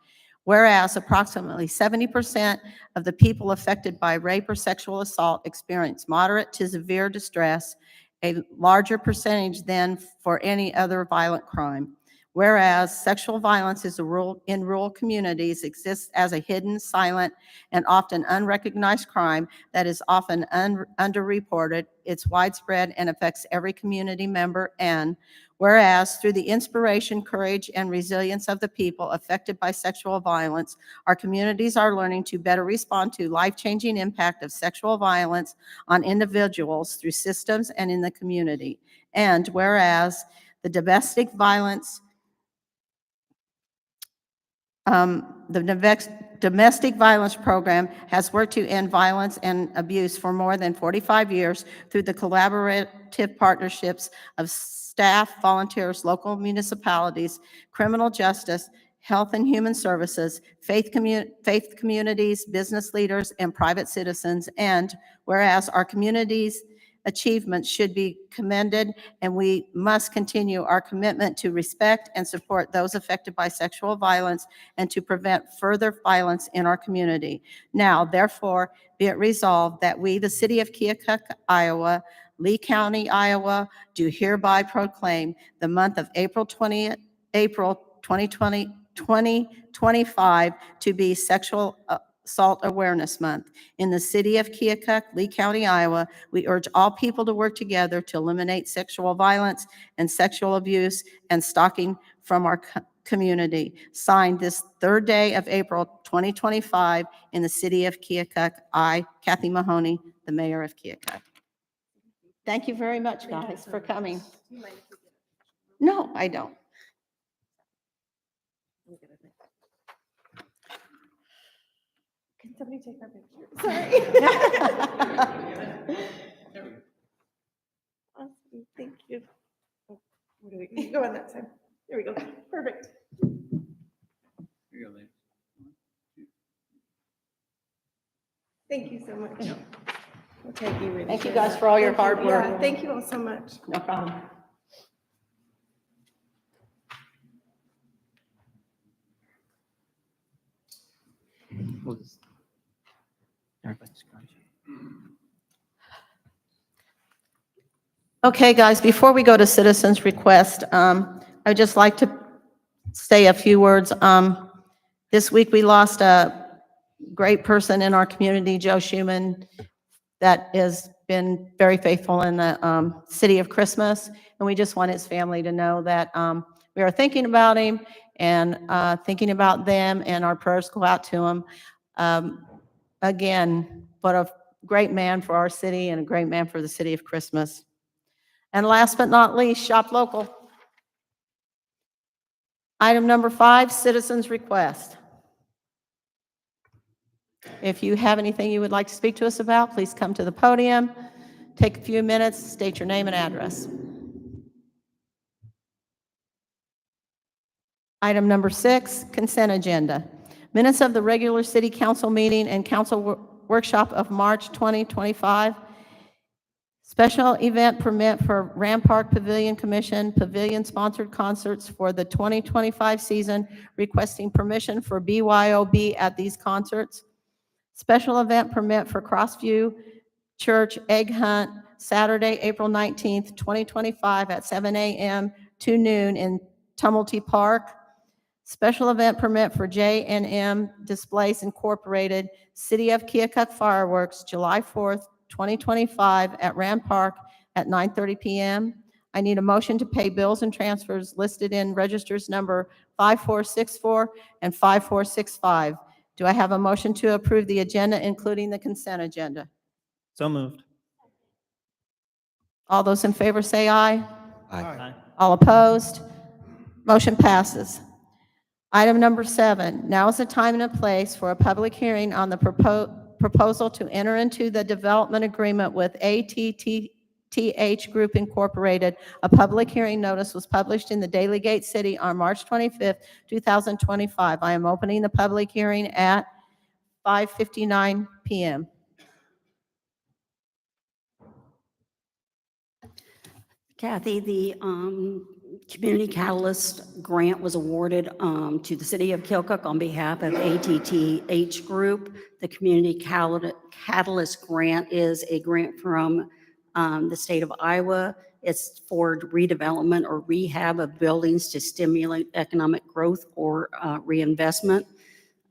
Whereas approximately 70% of the people affected by rape or sexual assault experience moderate to severe distress, a larger percentage than for any other violent crime. Whereas sexual violence in rural communities exists as a hidden, silent, and often unrecognized crime that is often underreported. It's widespread and affects every community member. And whereas through the inspiration, courage, and resilience of the people affected by sexual violence, our communities are learning to better respond to life-changing impact of sexual violence on individuals through systems and in the community. And whereas the domestic violence Domestic Violence Program has worked to end violence and abuse for more than 45 years through the collaborative partnerships of staff, volunteers, local municipalities, criminal justice, health and human services, faith communities, business leaders, and private citizens. And whereas our communities' achievements should be commended, and we must continue our commitment to respect and support those affected by sexual violence and to prevent further violence in our community. Now, therefore, be it resolved that we, the city of Keokuk, Iowa, Lee County, Iowa, do hereby proclaim the month of April 2025 to be Sexual Assault Awareness Month. In the city of Keokuk, Lee County, Iowa, we urge all people to work together to eliminate sexual violence and sexual abuse and stalking from our community. Signed this third day of April 2025 in the city of Keokuk. I, Kathy Mahoney, the mayor of Keokuk. Thank you very much, guys, for coming. No, I don't. Can somebody take our picture? Awesome, thank you. Oh, where do we go on that side? There we go. Perfect. Thank you so much. We'll take you. Thank you guys for all your hard work. Yeah, thank you all so much. No problem. Okay, guys, before we go to citizens' request, I'd just like to say a few words. This week, we lost a great person in our community, Joe Schumann, that has been very faithful in the city of Christmas, and we just want his family to know that we are thinking about him and thinking about them, and our prayers go out to him. Again, what a great man for our city and a great man for the city of Christmas. And last but not least, shop local. Item number 5, citizens' request. If you have anything you would like to speak to us about, please come to the podium, take a few minutes, state your name and address. Item number 6, consent agenda. Minutes of the regular city council meeting and council workshop of March 2025. Special event permit for Ram Park Pavilion Commission, pavilion-sponsored concerts for the 2025 season, requesting permission for BYOB at these concerts. Special event permit for Crossview Church Egg Hunt, Saturday, April 19th, 2025 at 7 a.m. to noon in Tumulty Park. Special event permit for J&M Displays Incorporated, City of Keokuk Fireworks, July 4th, 2025 at Rand Park at 9:30 p.m. I need a motion to pay bills and transfers listed in registers number 5464 and 5465. Do I have a motion to approve the agenda, including the consent agenda? So moved. All those in favor say aye. Aye. All opposed? Motion passes. Item number 7, now is the time and a place for a public hearing on the proposal to enter into the development agreement with ATTH Group Incorporated. A public hearing notice was published in the Daily Gate City on March 25th, 2025. I am opening the public hearing at 5:59 p.m. Kathy, the Community Catalyst Grant was awarded to the City of Keokuk on behalf of ATTH Group. The Community Catalyst Grant is a grant from the state of Iowa It's for redevelopment or rehab of buildings to stimulate economic growth or reinvestment.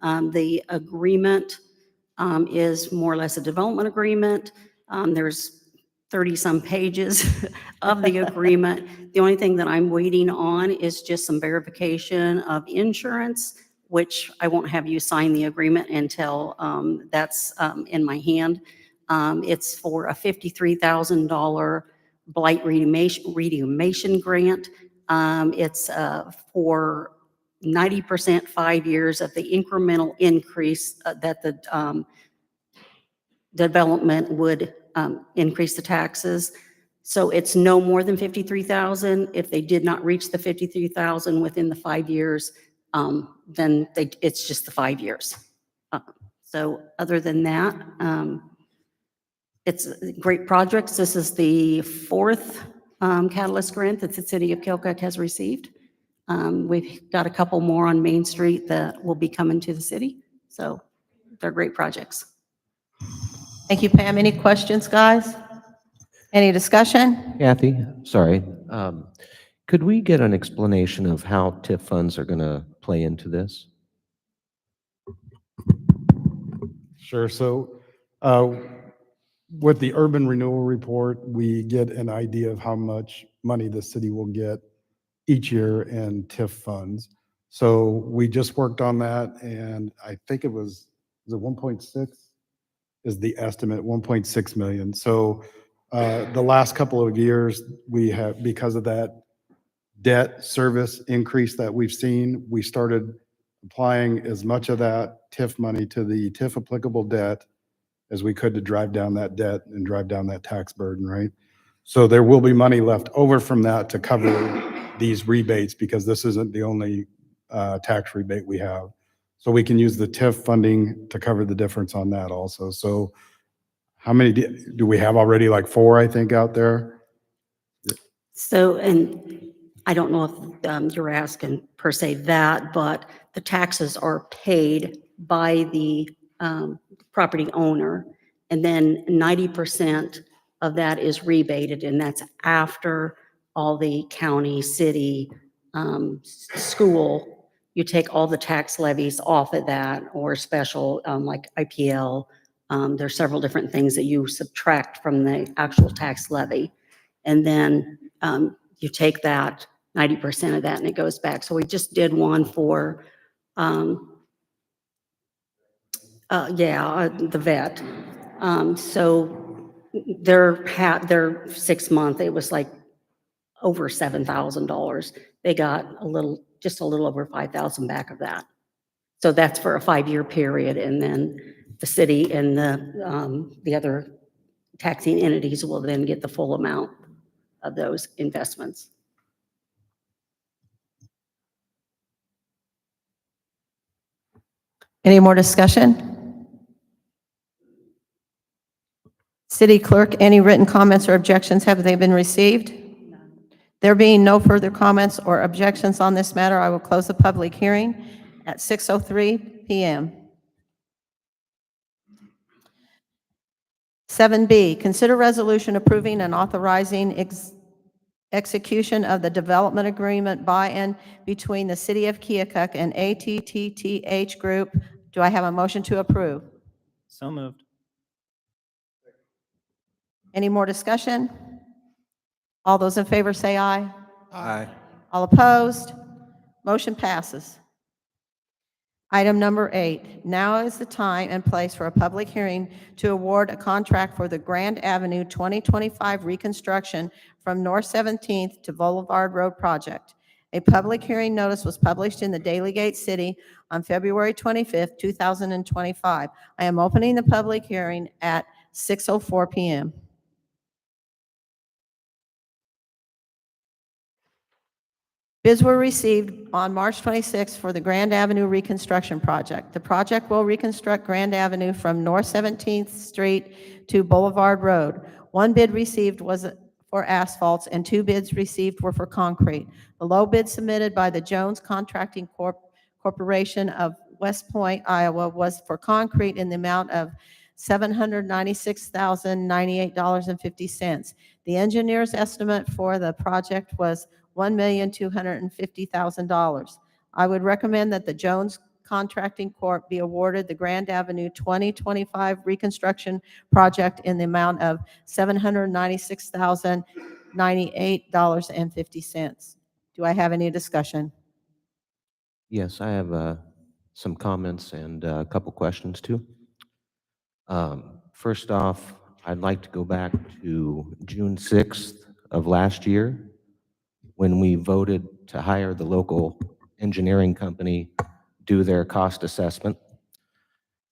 The agreement is more or less a development agreement. There's 30-some pages of the agreement. The only thing that I'm waiting on is just some verification of insurance, which I won't have you sign the agreement until that's in my hand. It's for a $53,000 blight remediation grant. It's for 90% 5 years of the incremental increase that the development would increase the taxes. So it's no more than 53,000. If they did not reach the 53,000 within the 5 years, then it's just the 5 years. So other than that, it's great projects. This is the fourth Catalyst grant that the city of Keokuk has received. We've got a couple more on Main Street that will be coming to the city. So they're great projects. Thank you, Pam. Any questions, guys? Any discussion? Kathy, sorry. Could we get an explanation of how TIF funds are going to play into this? Sure. So with the urban renewal report, we get an idea of how much money the city will get each year in TIF funds. So we just worked on that, and I think it was 1.6 is the estimate, 1.6 million. So the last couple of years, we have, because of that debt service increase that we've seen, we started applying as much of that TIF money to the TIF applicable debt as we could to drive down that debt and drive down that tax burden, right? So there will be money left over from that to cover these rebates, because this isn't the only tax rebate we have. So we can use the TIF funding to cover the difference on that also. So how many do we have already? Like 4, I think, out there? So, and I don't know if you're asking per se that, but the taxes are paid by the property owner, and then 90% of that is rebated, and that's after all the county, city, school. You take all the tax levies off of that, or special, like IPL. There's several different things that you subtract from the actual tax levy. And then you take that 90% of that and it goes back. So we just did one for, the vet. So their 6 month, it was like over $7,000. They got just a little over 5,000 back of that. So that's for a 5-year period. And then the city and the other taxing entities will then get the full amount of those investments. Any more discussion? City Clerk, any written comments or objections, have they been received? There being no further comments or objections on this matter, I will close the public hearing at 6:03 p.m. 7B, consider resolution approving and authorizing execution of the development agreement by and between the City of Keokuk and ATTTH Group. Do I have a motion to approve? So moved. Any more discussion? All those in favor say aye. Aye. All opposed? Motion passes. Item number 8, now is the time and place for a public hearing to award a contract for the Grand Avenue 2025 reconstruction from North 17th to Boulevard Road project. A public hearing notice was published in the Daily Gate City on February 25th, 2025. I am opening the public hearing at 6:04 p.m. Bids were received on March 26 for the Grand Avenue reconstruction project. The project will reconstruct Grand Avenue from North 17th Street to Boulevard Road. One bid received was for asphalts, and 2 bids received were for concrete. The low bid submitted by the Jones Contracting Corporation of West Point, Iowa, was for concrete in the amount of $796,098.50. The engineer's estimate for the project was $1,250,000. I would recommend that the Jones Contracting Corp. Be awarded the Grand Avenue 2025 reconstruction project in the amount of $796,098.50. Do I have any discussion? Yes, I have some comments and a couple questions too. First off, I'd like to go back to June 6th of last year when we voted to hire the local engineering company do their cost assessment.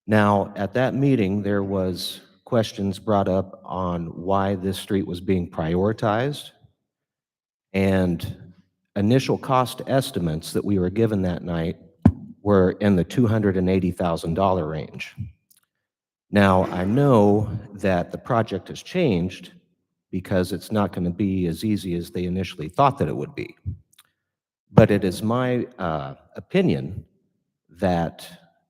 Now, at that meeting, there was questions brought up on why this street was being prioritized, and initial cost estimates that we were given that night were in the $280,000 range. Now, I know that the project has changed because it's not going to be as easy as they initially thought that it would be. But it is my opinion that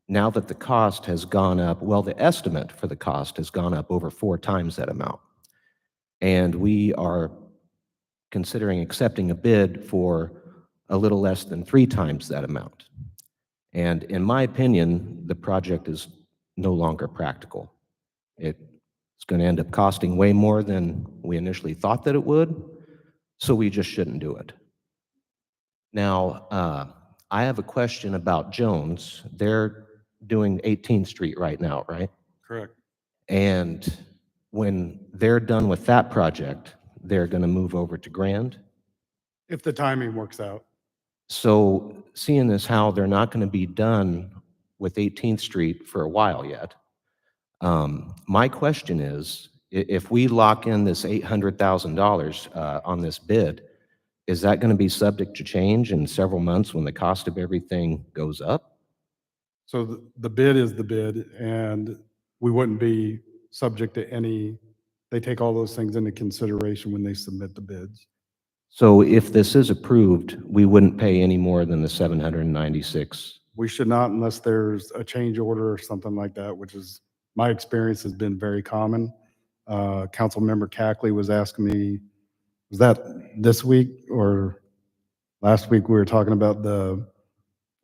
now that the cost has gone up, well, the estimate for the cost has gone up over 4 times that amount. And we are considering accepting a bid for a little less than 3 times that amount. And in my opinion, the project is no longer practical. It's going to end up costing way more than we initially thought that it would, so we just shouldn't do it. Now, I have a question about Jones. They're doing 18th Street right now, right? Correct. And when they're done with that project, they're going to move over to Grand. If the timing works out. So seeing as how they're not going to be done with 18th Street for a while yet, my question is, if we lock in this $800,000 on this bid, is that going to be subject to change in several months when the cost of everything goes up? So the bid is the bid, and we wouldn't be subject to any, they take all those things into consideration when they submit the bids. So if this is approved, we wouldn't pay any more than the 796. We should not unless there's a change order or something like that, which is, my experience has been very common. Councilmember Cackley was asking me, was that this week or last week we were talking about the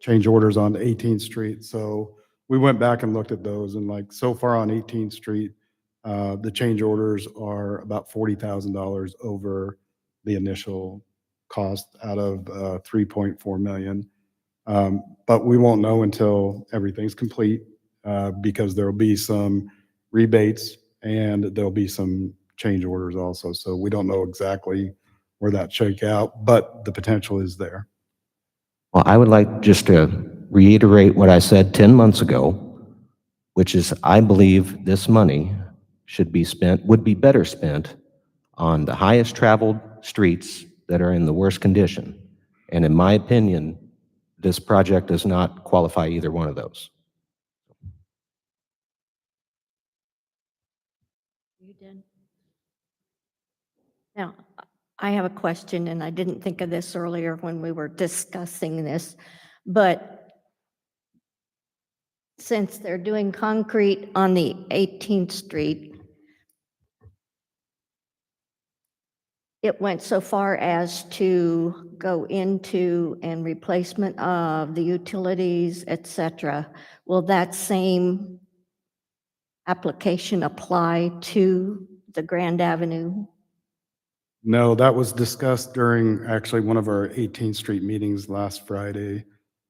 change orders on 18th Street. So we went back and looked at those, and like so far on 18th Street, the change orders are about $40,000 over the initial cost out of 3.4 million. But we won't know until everything's complete because there'll be some rebates and there'll be some change orders also. So we don't know exactly where that shake out, but the potential is there. Well, I would like just to reiterate what I said 10 months ago, which is I believe this money should be spent, would be better spent on the highest traveled streets that are in the worst condition. And in my opinion, this project does not qualify either one of those. You did. Now, I have a question, and I didn't think of this earlier when we were discussing this, but since they're doing concrete on the 18th Street, it went so far as to go into and replacement of the utilities, et cetera. Will that same application apply to the Grand Avenue? No, that was discussed during actually one of our 18th Street meetings last Friday.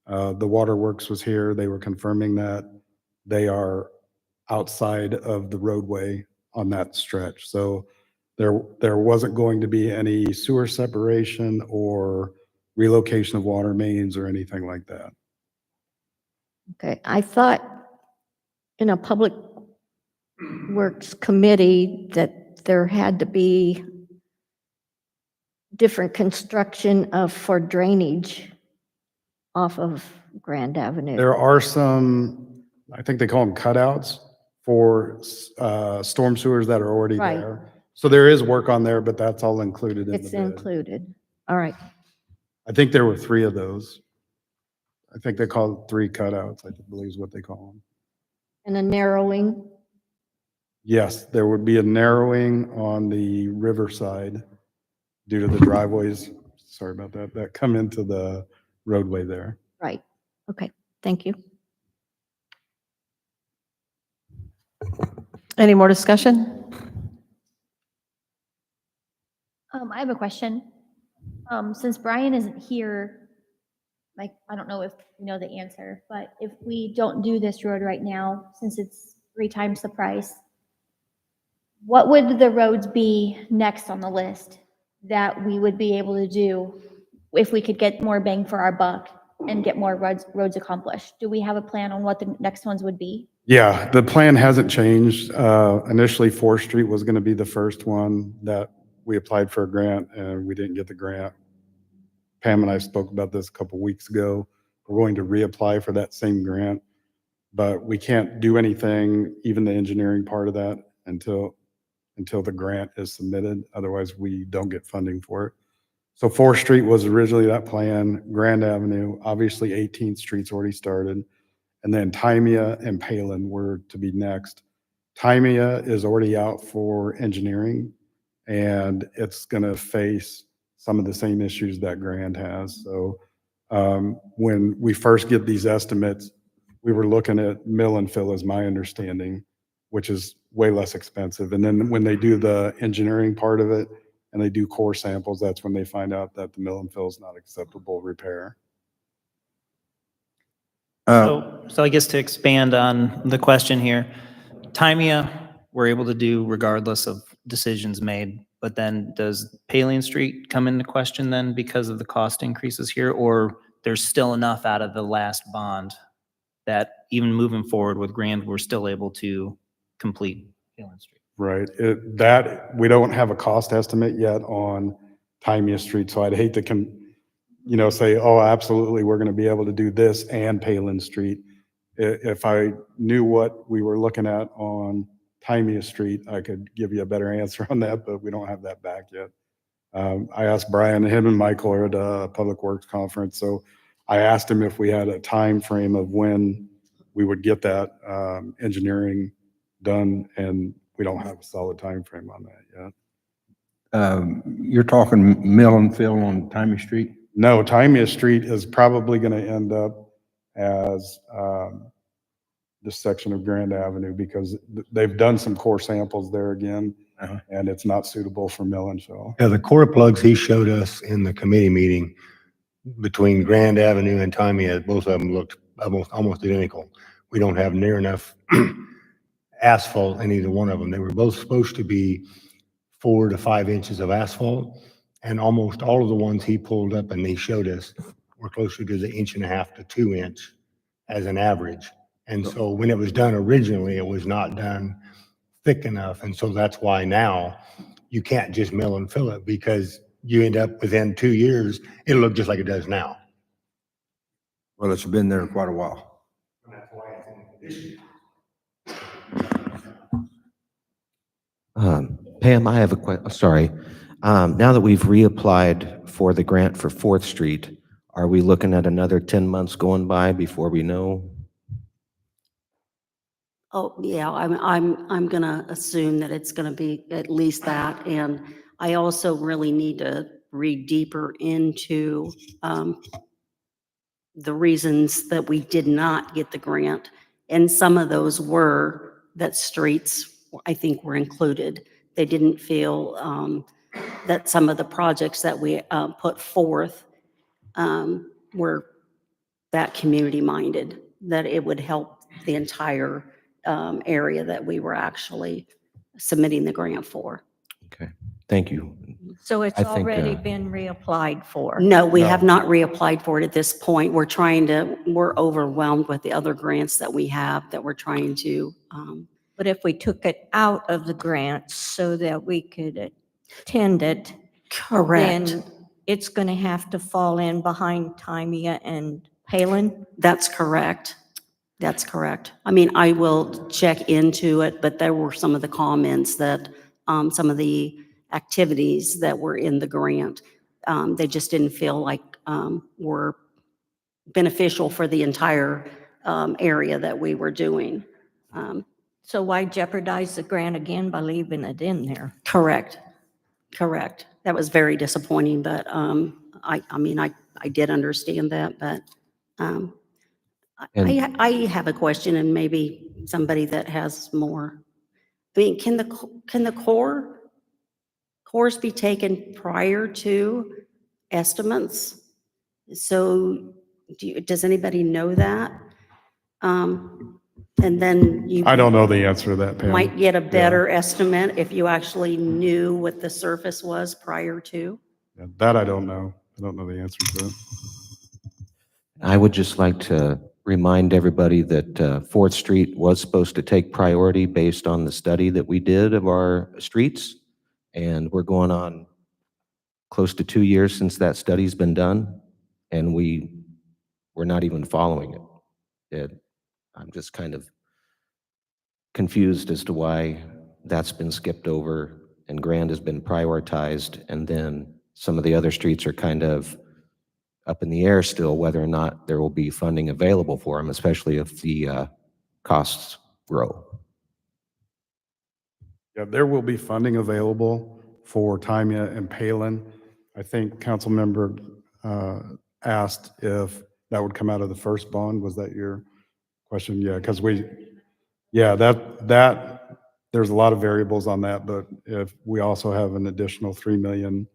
The Waterworks was here. They were confirming that they are outside of the roadway on that stretch. So there wasn't going to be any sewer separation or relocation of water mains or anything like that. Okay, I thought in a public works committee that there had to be different construction for drainage off of Grand Avenue. There are some, I think they call them cutouts for storm sewers that are already Right. there. So there is work on there, but that's all included in the It's bid. included. All right. I think there were 3 of those. I think they call it 3 cutouts, I believe is what they call them. And a narrowing. Yes, there would be a narrowing on the riverside due to the driveways, sorry about that, that come into the roadway there. Right. Okay, thank you. Any more discussion? I have a question. Since Brian isn't here, like, I don't know if you know the answer, but if we don't do this road right now, since it's 3 times the price, what would the roads be next on the list that we would be able to do if we could get more bang for our buck and get more roads accomplished? Do we have a plan on what the next ones would be? Yeah, the plan hasn't changed. Initially, 4th Street was going to be the first one that we applied for a grant and we didn't get the grant. Pam and I spoke about this a couple weeks ago. We're going to reapply for that same grant, but we can't do anything, even the engineering part of that, until the grant is submitted. Otherwise, we don't get funding for it. So 4th Street was originally that plan, Grand Avenue, obviously 18th Street's already started. And then Timea and Palin were to be next. Timea is already out for engineering, and it's going to face some of the same issues that Grand has. So when we first get these estimates, we were looking at mill and fill, is my understanding, which is way less expensive. And then when they do the engineering part of it and they do core samples, that's when they find out that the mill and fill is not acceptable repair. So I guess to expand on the question here, Timea, we're able to do regardless of decisions made, but then does Palin Street come into question then because of the cost increases here? Or there's still enough out of the last bond that even moving forward with Grand, we're still able to complete Palin Street? Right. That, we don't have a cost estimate yet on Timea Street, so I'd hate to say, oh, absolutely, we're going to be able to do this and Palin Street. If I knew what we were looking at on Timea Street, I could give you a better answer on that, but we don't have that back yet. I asked Brian, him and Michael are at a Public Works conference, so I asked him if we had a time frame of when we would get that engineering done, and we don't have a solid time frame on that yet. You're talking mill and fill on Timmy Street? No, Timea Street is probably going to end up as this section of Grand Avenue because they've done some core samples there again, and it's not suitable for mill and fill. Yeah, the core plugs he showed us in the committee meeting between Grand Avenue and Timea, both of them looked almost identical. We don't have near enough asphalt in either one of them. They were both supposed to be 4 to 5 inches of asphalt, and almost all of the ones he pulled up and they showed us were closer to the 1.5 to 2 inch as an average. And so when it was done originally, it was not done thick enough. And so that's why now you can't just mill and fill it, because you end up within 2 years, it'll look just like it does now. Well, it's been there quite a while. Pam, I have a question. Sorry. Now that we've reapplied for the grant for 4th Street, are we looking at another 10 months going by before we know? Oh, yeah, I'm gonna assume that it's gonna be at least that, and I also really need to read deeper into the reasons that we did not get the grant, and some of those were that streets, I think, were included. They didn't feel that some of the projects that we put forth were that community-minded, that it would help the entire area that we were actually submitting the grant for. Okay, thank you. So it's I think, already been reapplied for? No, we have not reapplied for it at this point. We're overwhelmed with the other grants that we have that we're trying to. But if we took it out of the grant so that we could attend it, Correct. then it's going to have to fall in behind Timea and Palin? That's correct. That's correct. I mean, I will check into it, but there were some of the comments that some of the activities that were in the grant, they just didn't feel like were beneficial for the entire area that we were doing. So why jeopardize the grant again by leaving it in there? Correct, correct. That was very disappointing, but I mean, I did understand that, but um, And- I have a question and maybe somebody that has more. I mean, can the cores be taken prior to estimates? So does anybody know that? And then you I don't know the answer to that, Pam. might get a Yeah. better estimate if you actually knew what the surface was prior to. Yeah, that I don't know. I don't know the answer to it. I would just like to remind everybody that 4th Street was supposed to take priority based on the study that we did of our streets. And we're going on close to 2 years since that study's been done, and we're not even following it. I'm just kind of confused as to why that's been skipped over and Grand has been prioritized, and then some of the other streets are kind of up in the air still whether or not there will be funding available for them, especially if the costs grow. Yeah, there will be funding available for Tymia and Palin. I think Councilmember asked if that would come out of the first bond. Was that your question? Yeah, because there's a lot of variables on that, but if we also have an additional 3 million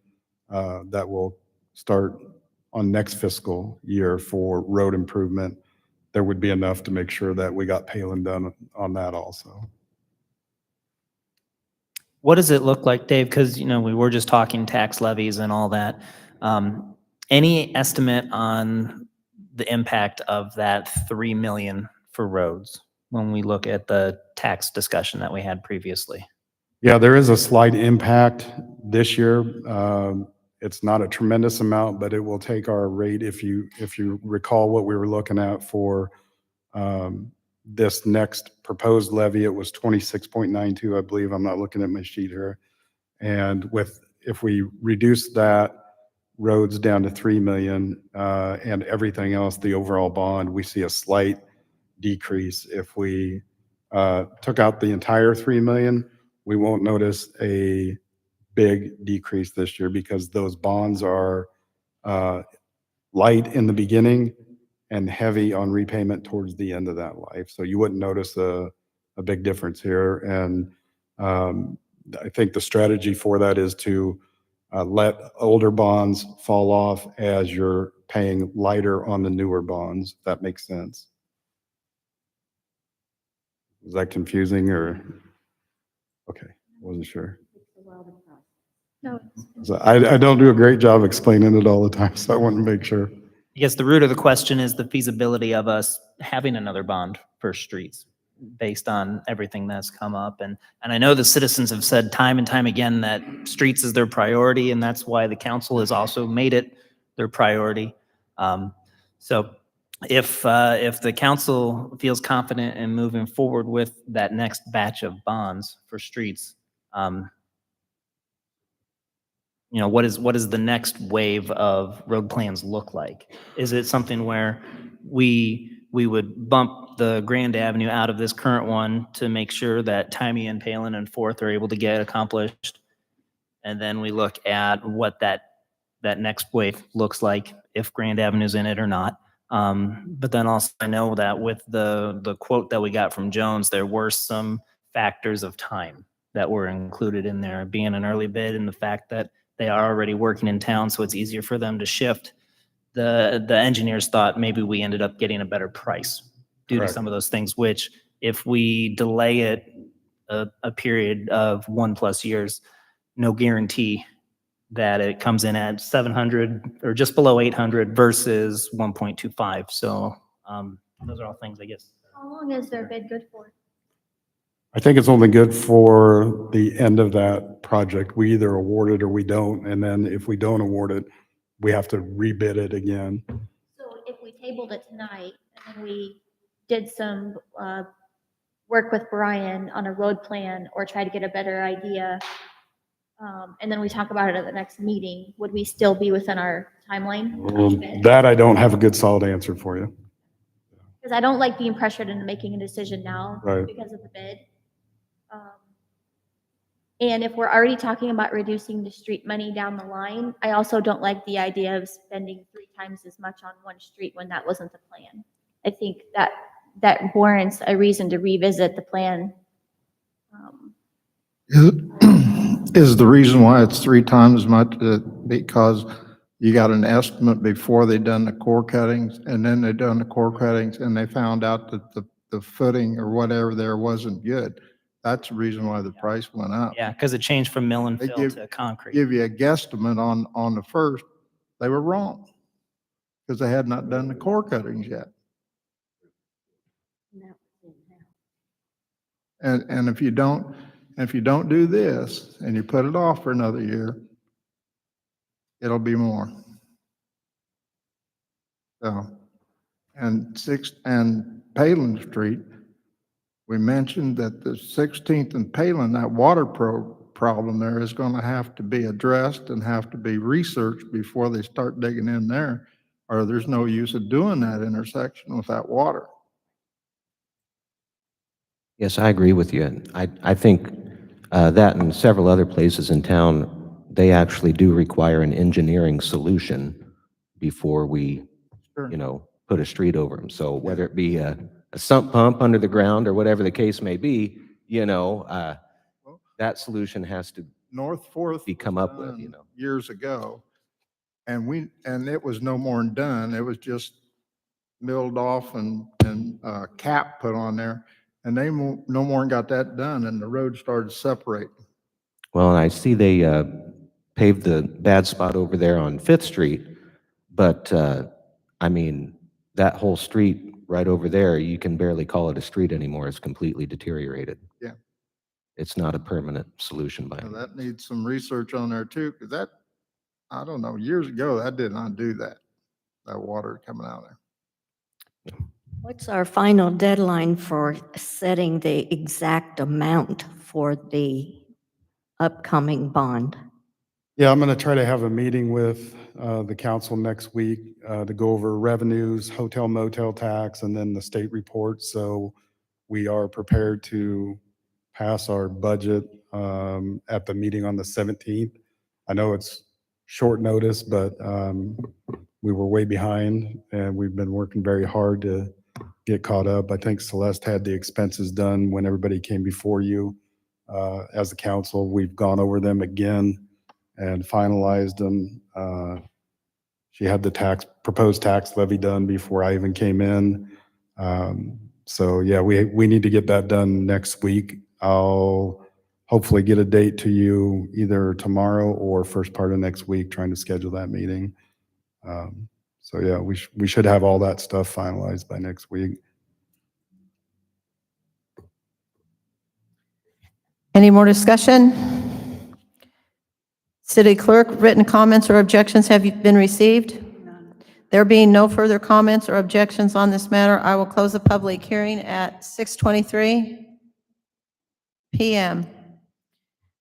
that will start on next fiscal year for road improvement, there would be enough to make sure that we got Palin done on that also. What does it look like, Dave? Because, we were just talking tax levies and all that. Any estimate on the impact of that 3 million for roads when we look at the tax discussion that we had previously? Yeah, there is a slight impact this year. It's not a tremendous amount, but it will take our rate. If you recall what we were looking at for this next proposed levy, it was 26.92, I believe. I'm not looking at my sheet here. And if we reduce that roads down to 3 million and everything else, the overall bond, we see a slight decrease. If we took out the entire 3 million, we won't notice a big decrease this year because those bonds are light in the beginning and heavy on repayment towards the end of that life. So you wouldn't notice a big difference here. And I think the strategy for that is to let older bonds fall off as you're paying lighter on the newer bonds. If that makes sense. Is that confusing or? Okay, wasn't sure. No. So I don't do a great job explaining it all the time, so I want to make sure. I guess the root of the question is the feasibility of us having another bond for streets based on everything that's come up. And I know the citizens have said time and time again that streets is their priority, and that's why the council has also made it their priority. So if the council feels confident in moving forward with that next batch of bonds for streets, what is the next wave of road plans look like? Is it something where we would bump the Grand Avenue out of this current one to make sure that Tymie and Palin and 4th are able to get accomplished? And then we look at what that next wave looks like, if Grand Avenue's in it or not. But then also I know that with the quote that we got from Jones, there were some factors of time that were included in there, being an early bid and the fact that they are already working in town, so it's easier for them to shift. The engineers thought maybe we ended up getting a better price due Correct. to some of those things, which if we delay it a period of 1+ years, no guarantee that it comes in at 700 or just below 800 versus 1.25. So those are all things, I guess. How long is their bid good for? I think it's only good for the end of that project. We either award it or we don't. And then if we don't award it, we have to rebid it again. So if we tabled it tonight and then we did some work with Brian on a road plan or try to get a better idea, and then we talk about it at the next meeting, would we still be within our timeline? That I don't have a good solid answer for you. Because I don't like being pressured into making a decision now Right. because of the bid. And if we're already talking about reducing the street money down the line, I also don't like the idea of spending 3 times as much on one street when that wasn't the plan. I think that warrants a reason to revisit the plan. Is the reason why it's 3 times as much because you got an estimate before they done the core cuttings, and then they done the core cuttings, and they found out that the footing or whatever there wasn't good? That's the reason why the price went up. Yeah, because it changed from mill and They fill to concrete. give you a guesstimate on the first, they were wrong, because they had not done the core cuttings yet. And if you don't do this, and you put it off for another year, it'll be more. So, and Palin Street, we mentioned that the 16th and Palin, that water problem there is going to have to be addressed and have to be researched before they start digging in there, or there's no use of doing that intersection with that water. Yes, I agree with you. I think that and several other places in town, they actually do require an engineering solution before we, Sure. put a street over them. So whether it be a sump pump under the ground or whatever the case may be, that solution has to North Fourth be come up with, years ago, and it was no more than done. It was just milled off and cap put on there, and they no more than got that done, and the road started separating. Well, and I see they paved the bad spot over there on Fifth Street, but I mean, that whole street right over there, you can barely call it a street anymore. It's completely deteriorated. Yeah. It's not a permanent solution by Now, any that needs some research on there too, because that, I don't know, years ago, that did not do that water coming out of there. What's our final deadline for setting the exact amount for the upcoming bond? Yeah, I'm going to try to have a meeting with the council next week to go over revenues, hotel motel tax, and then the state report. So we are prepared to pass our budget at the meeting on the 17th. I know it's short notice, but we were way behind and we've been working very hard to get caught up. I think Celeste had the expenses done when everybody came before you. As a council, we've gone over them again and finalized them. She had the proposed tax levy done before I even came in. So yeah, we need to get that done next week. I'll hopefully get a date to you either tomorrow or first part of next week, trying to schedule that meeting. So yeah, we should have all that stuff finalized by next week. Any more discussion? City Clerk, written comments or objections have been received? There being no further comments or objections on this matter, I will close the public hearing at 6:23 p.m.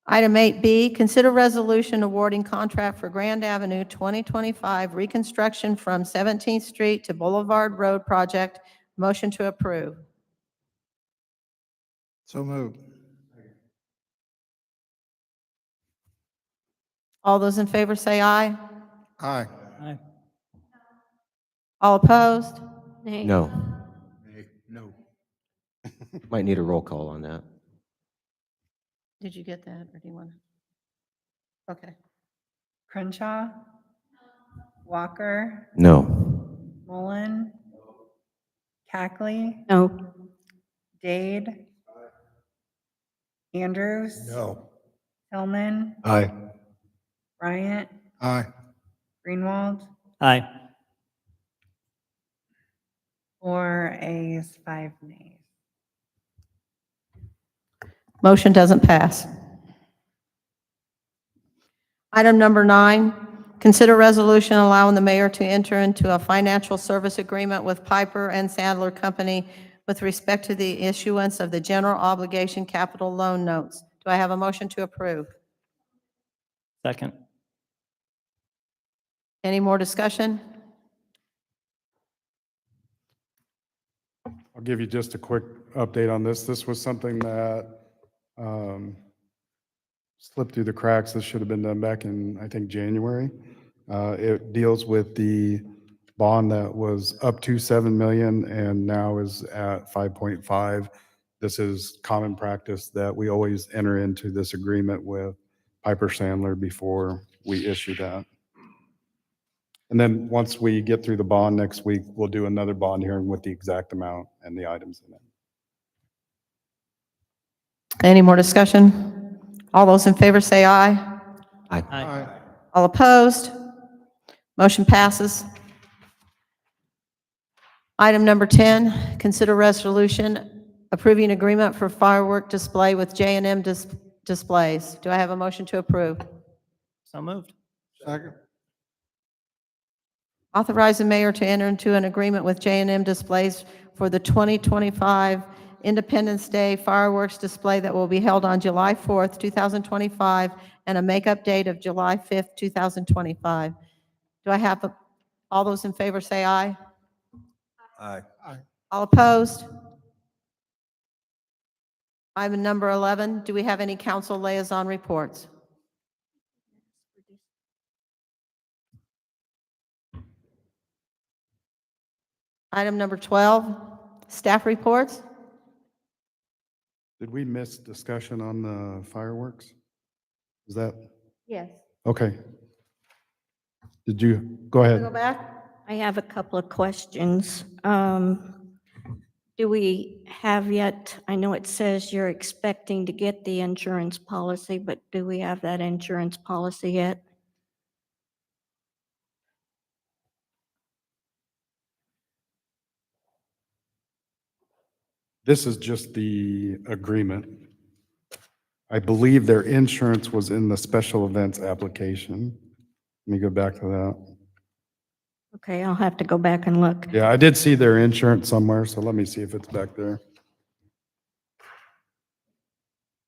Item 8B, consider resolution awarding contract for Grand Avenue 2025 reconstruction from 17th Street to Boulevard Road project. Motion to approve. So moved. All those in favor say aye. Aye. Aye. All opposed? No, No. might need a roll call on that. Did you get that, or do you want to? Okay. Crenshaw, Walker, No. Mullen, Cackley, No. Dade, Andrews, No. Hillman, Aye. Bryant, Aye. Greenwald, Aye. 4 ayes, 5 nays. Motion doesn't pass. Item number 9, consider resolution allowing the mayor to enter into a financial service agreement with Piper and Sandler Company with respect to the issuance of the general obligation capital loan notes. Do I have a motion to approve? Second. Any more discussion? I'll give you just a quick update on this. This was something that slipped through the cracks. This should have been done back in, I think, January. It deals with the bond that was up to 7 million and now is at 5.5. This is common practice that we always enter into this agreement with Piper Sandler before we issue that. And then once we get through the bond next week, we'll do another bond hearing with the exact amount and the items in it. Any more discussion? All those in favor say aye. Aye. All opposed? Motion passes. Item number 10, consider resolution approving agreement for firework display with J&M Displays. Do I have a motion to approve? So moved. Second. Authorize the mayor to enter into an agreement with J&M Displays for the 2025 Independence Day fireworks display that will be held on July 4th, 2025, and a makeup date of July 5th, 2025. Do I have, all those in favor say aye. Aye. All opposed? Item number 11, do we have any council liaison reports? Item number 12, staff reports. Did we miss discussion on the fireworks? Is that, Yes. okay. Did you, go ahead. Go back. I have a couple of questions. Do we have yet, I know it says you're expecting to get the insurance policy, but do we have that insurance policy yet? This is just the agreement. I believe their insurance was in the special events application. Let me go back to that. Okay, I'll have to go back and look. Yeah, I did see their insurance somewhere, so let me see if it's back there.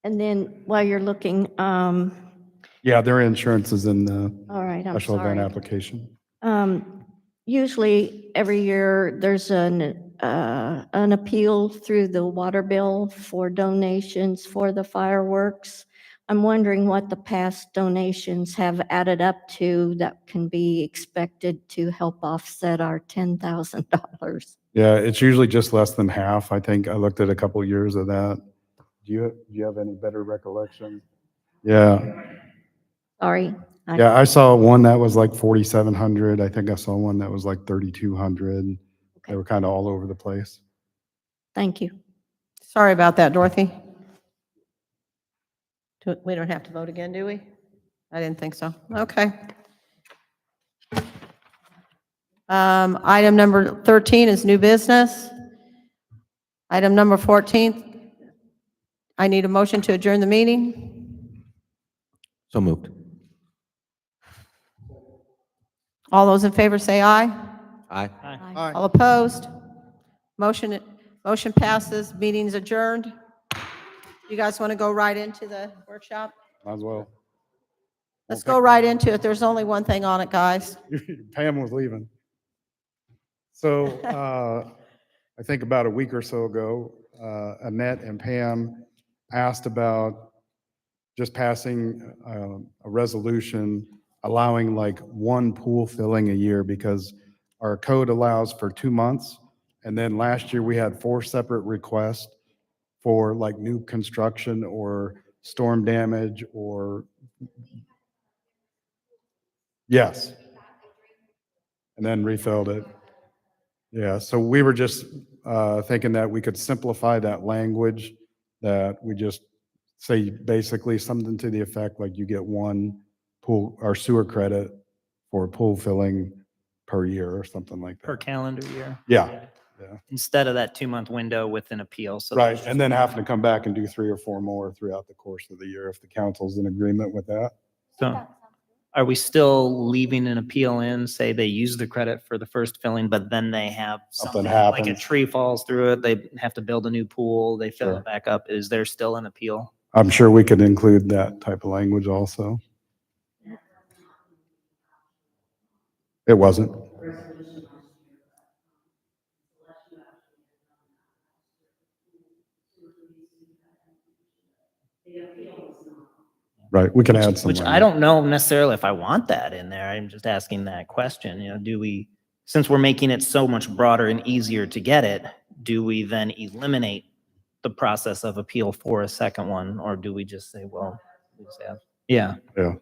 And then while you're looking, Yeah, their insurance is in the all right, I'm special event sorry. application. Usually, every year, there's an appeal through the water bill for donations for the fireworks. I'm wondering what the past donations have added up to that can be expected to help offset our $10,000. Yeah, it's usually just less than half. I think I looked at a couple years of that. Do you have any better recollection? Yeah. Sorry. Yeah, I saw one that was like 4,700. I think I saw one that was like 3,200. They were kind of all over the place. Thank you. Sorry about that, Dorothy. We don't have to vote again, do we? I didn't think so. Okay. Item number 13 is new business. Item number 14, I need a motion to adjourn the meeting. So moved. All those in favor say aye. Aye. Aye. All opposed? Motion passes, meeting's adjourned. You guys want to go right into the workshop? Might as well. Let's go right into it. There's only one thing on it, guys. Pam was leaving. So I think about a week or so ago, Annette and Pam asked about just passing a resolution allowing like one pool filling a year because our code allows for 2 months. And then last year we had 4 separate requests for like new construction or storm damage or, yes. And then refilled it. Yeah, so we were just thinking that we could simplify that language, that we just say basically something to the effect like you get one pool or sewer credit for pool filling per year or something like Per that. calendar year. Yeah, Instead of that 2-month window with an appeal. So right, there's and then having to come back and do 3 or 4 more throughout the course of the year if the council's in agreement with that. So are we still leaving an appeal in, say they use the credit for the first filling, but then they have Something something like a happens. tree falls through it, they have to build a new pool, they fill Sure. it back up. Is there still an appeal? I'm sure we could include that type of language also. It wasn't. Right, we can add some Which I language. don't know necessarily if I want that in there. I'm just asking that question, do we, since we're making it so much broader and easier to get it, do we then eliminate the process of appeal for a second one? Or do we just say, well, we just have, yeah. Yeah.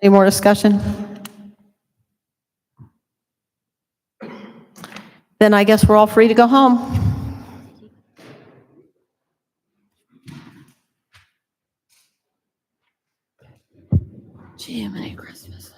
Any more discussion? Then I guess we're all free to go home. Jiminy Christmas.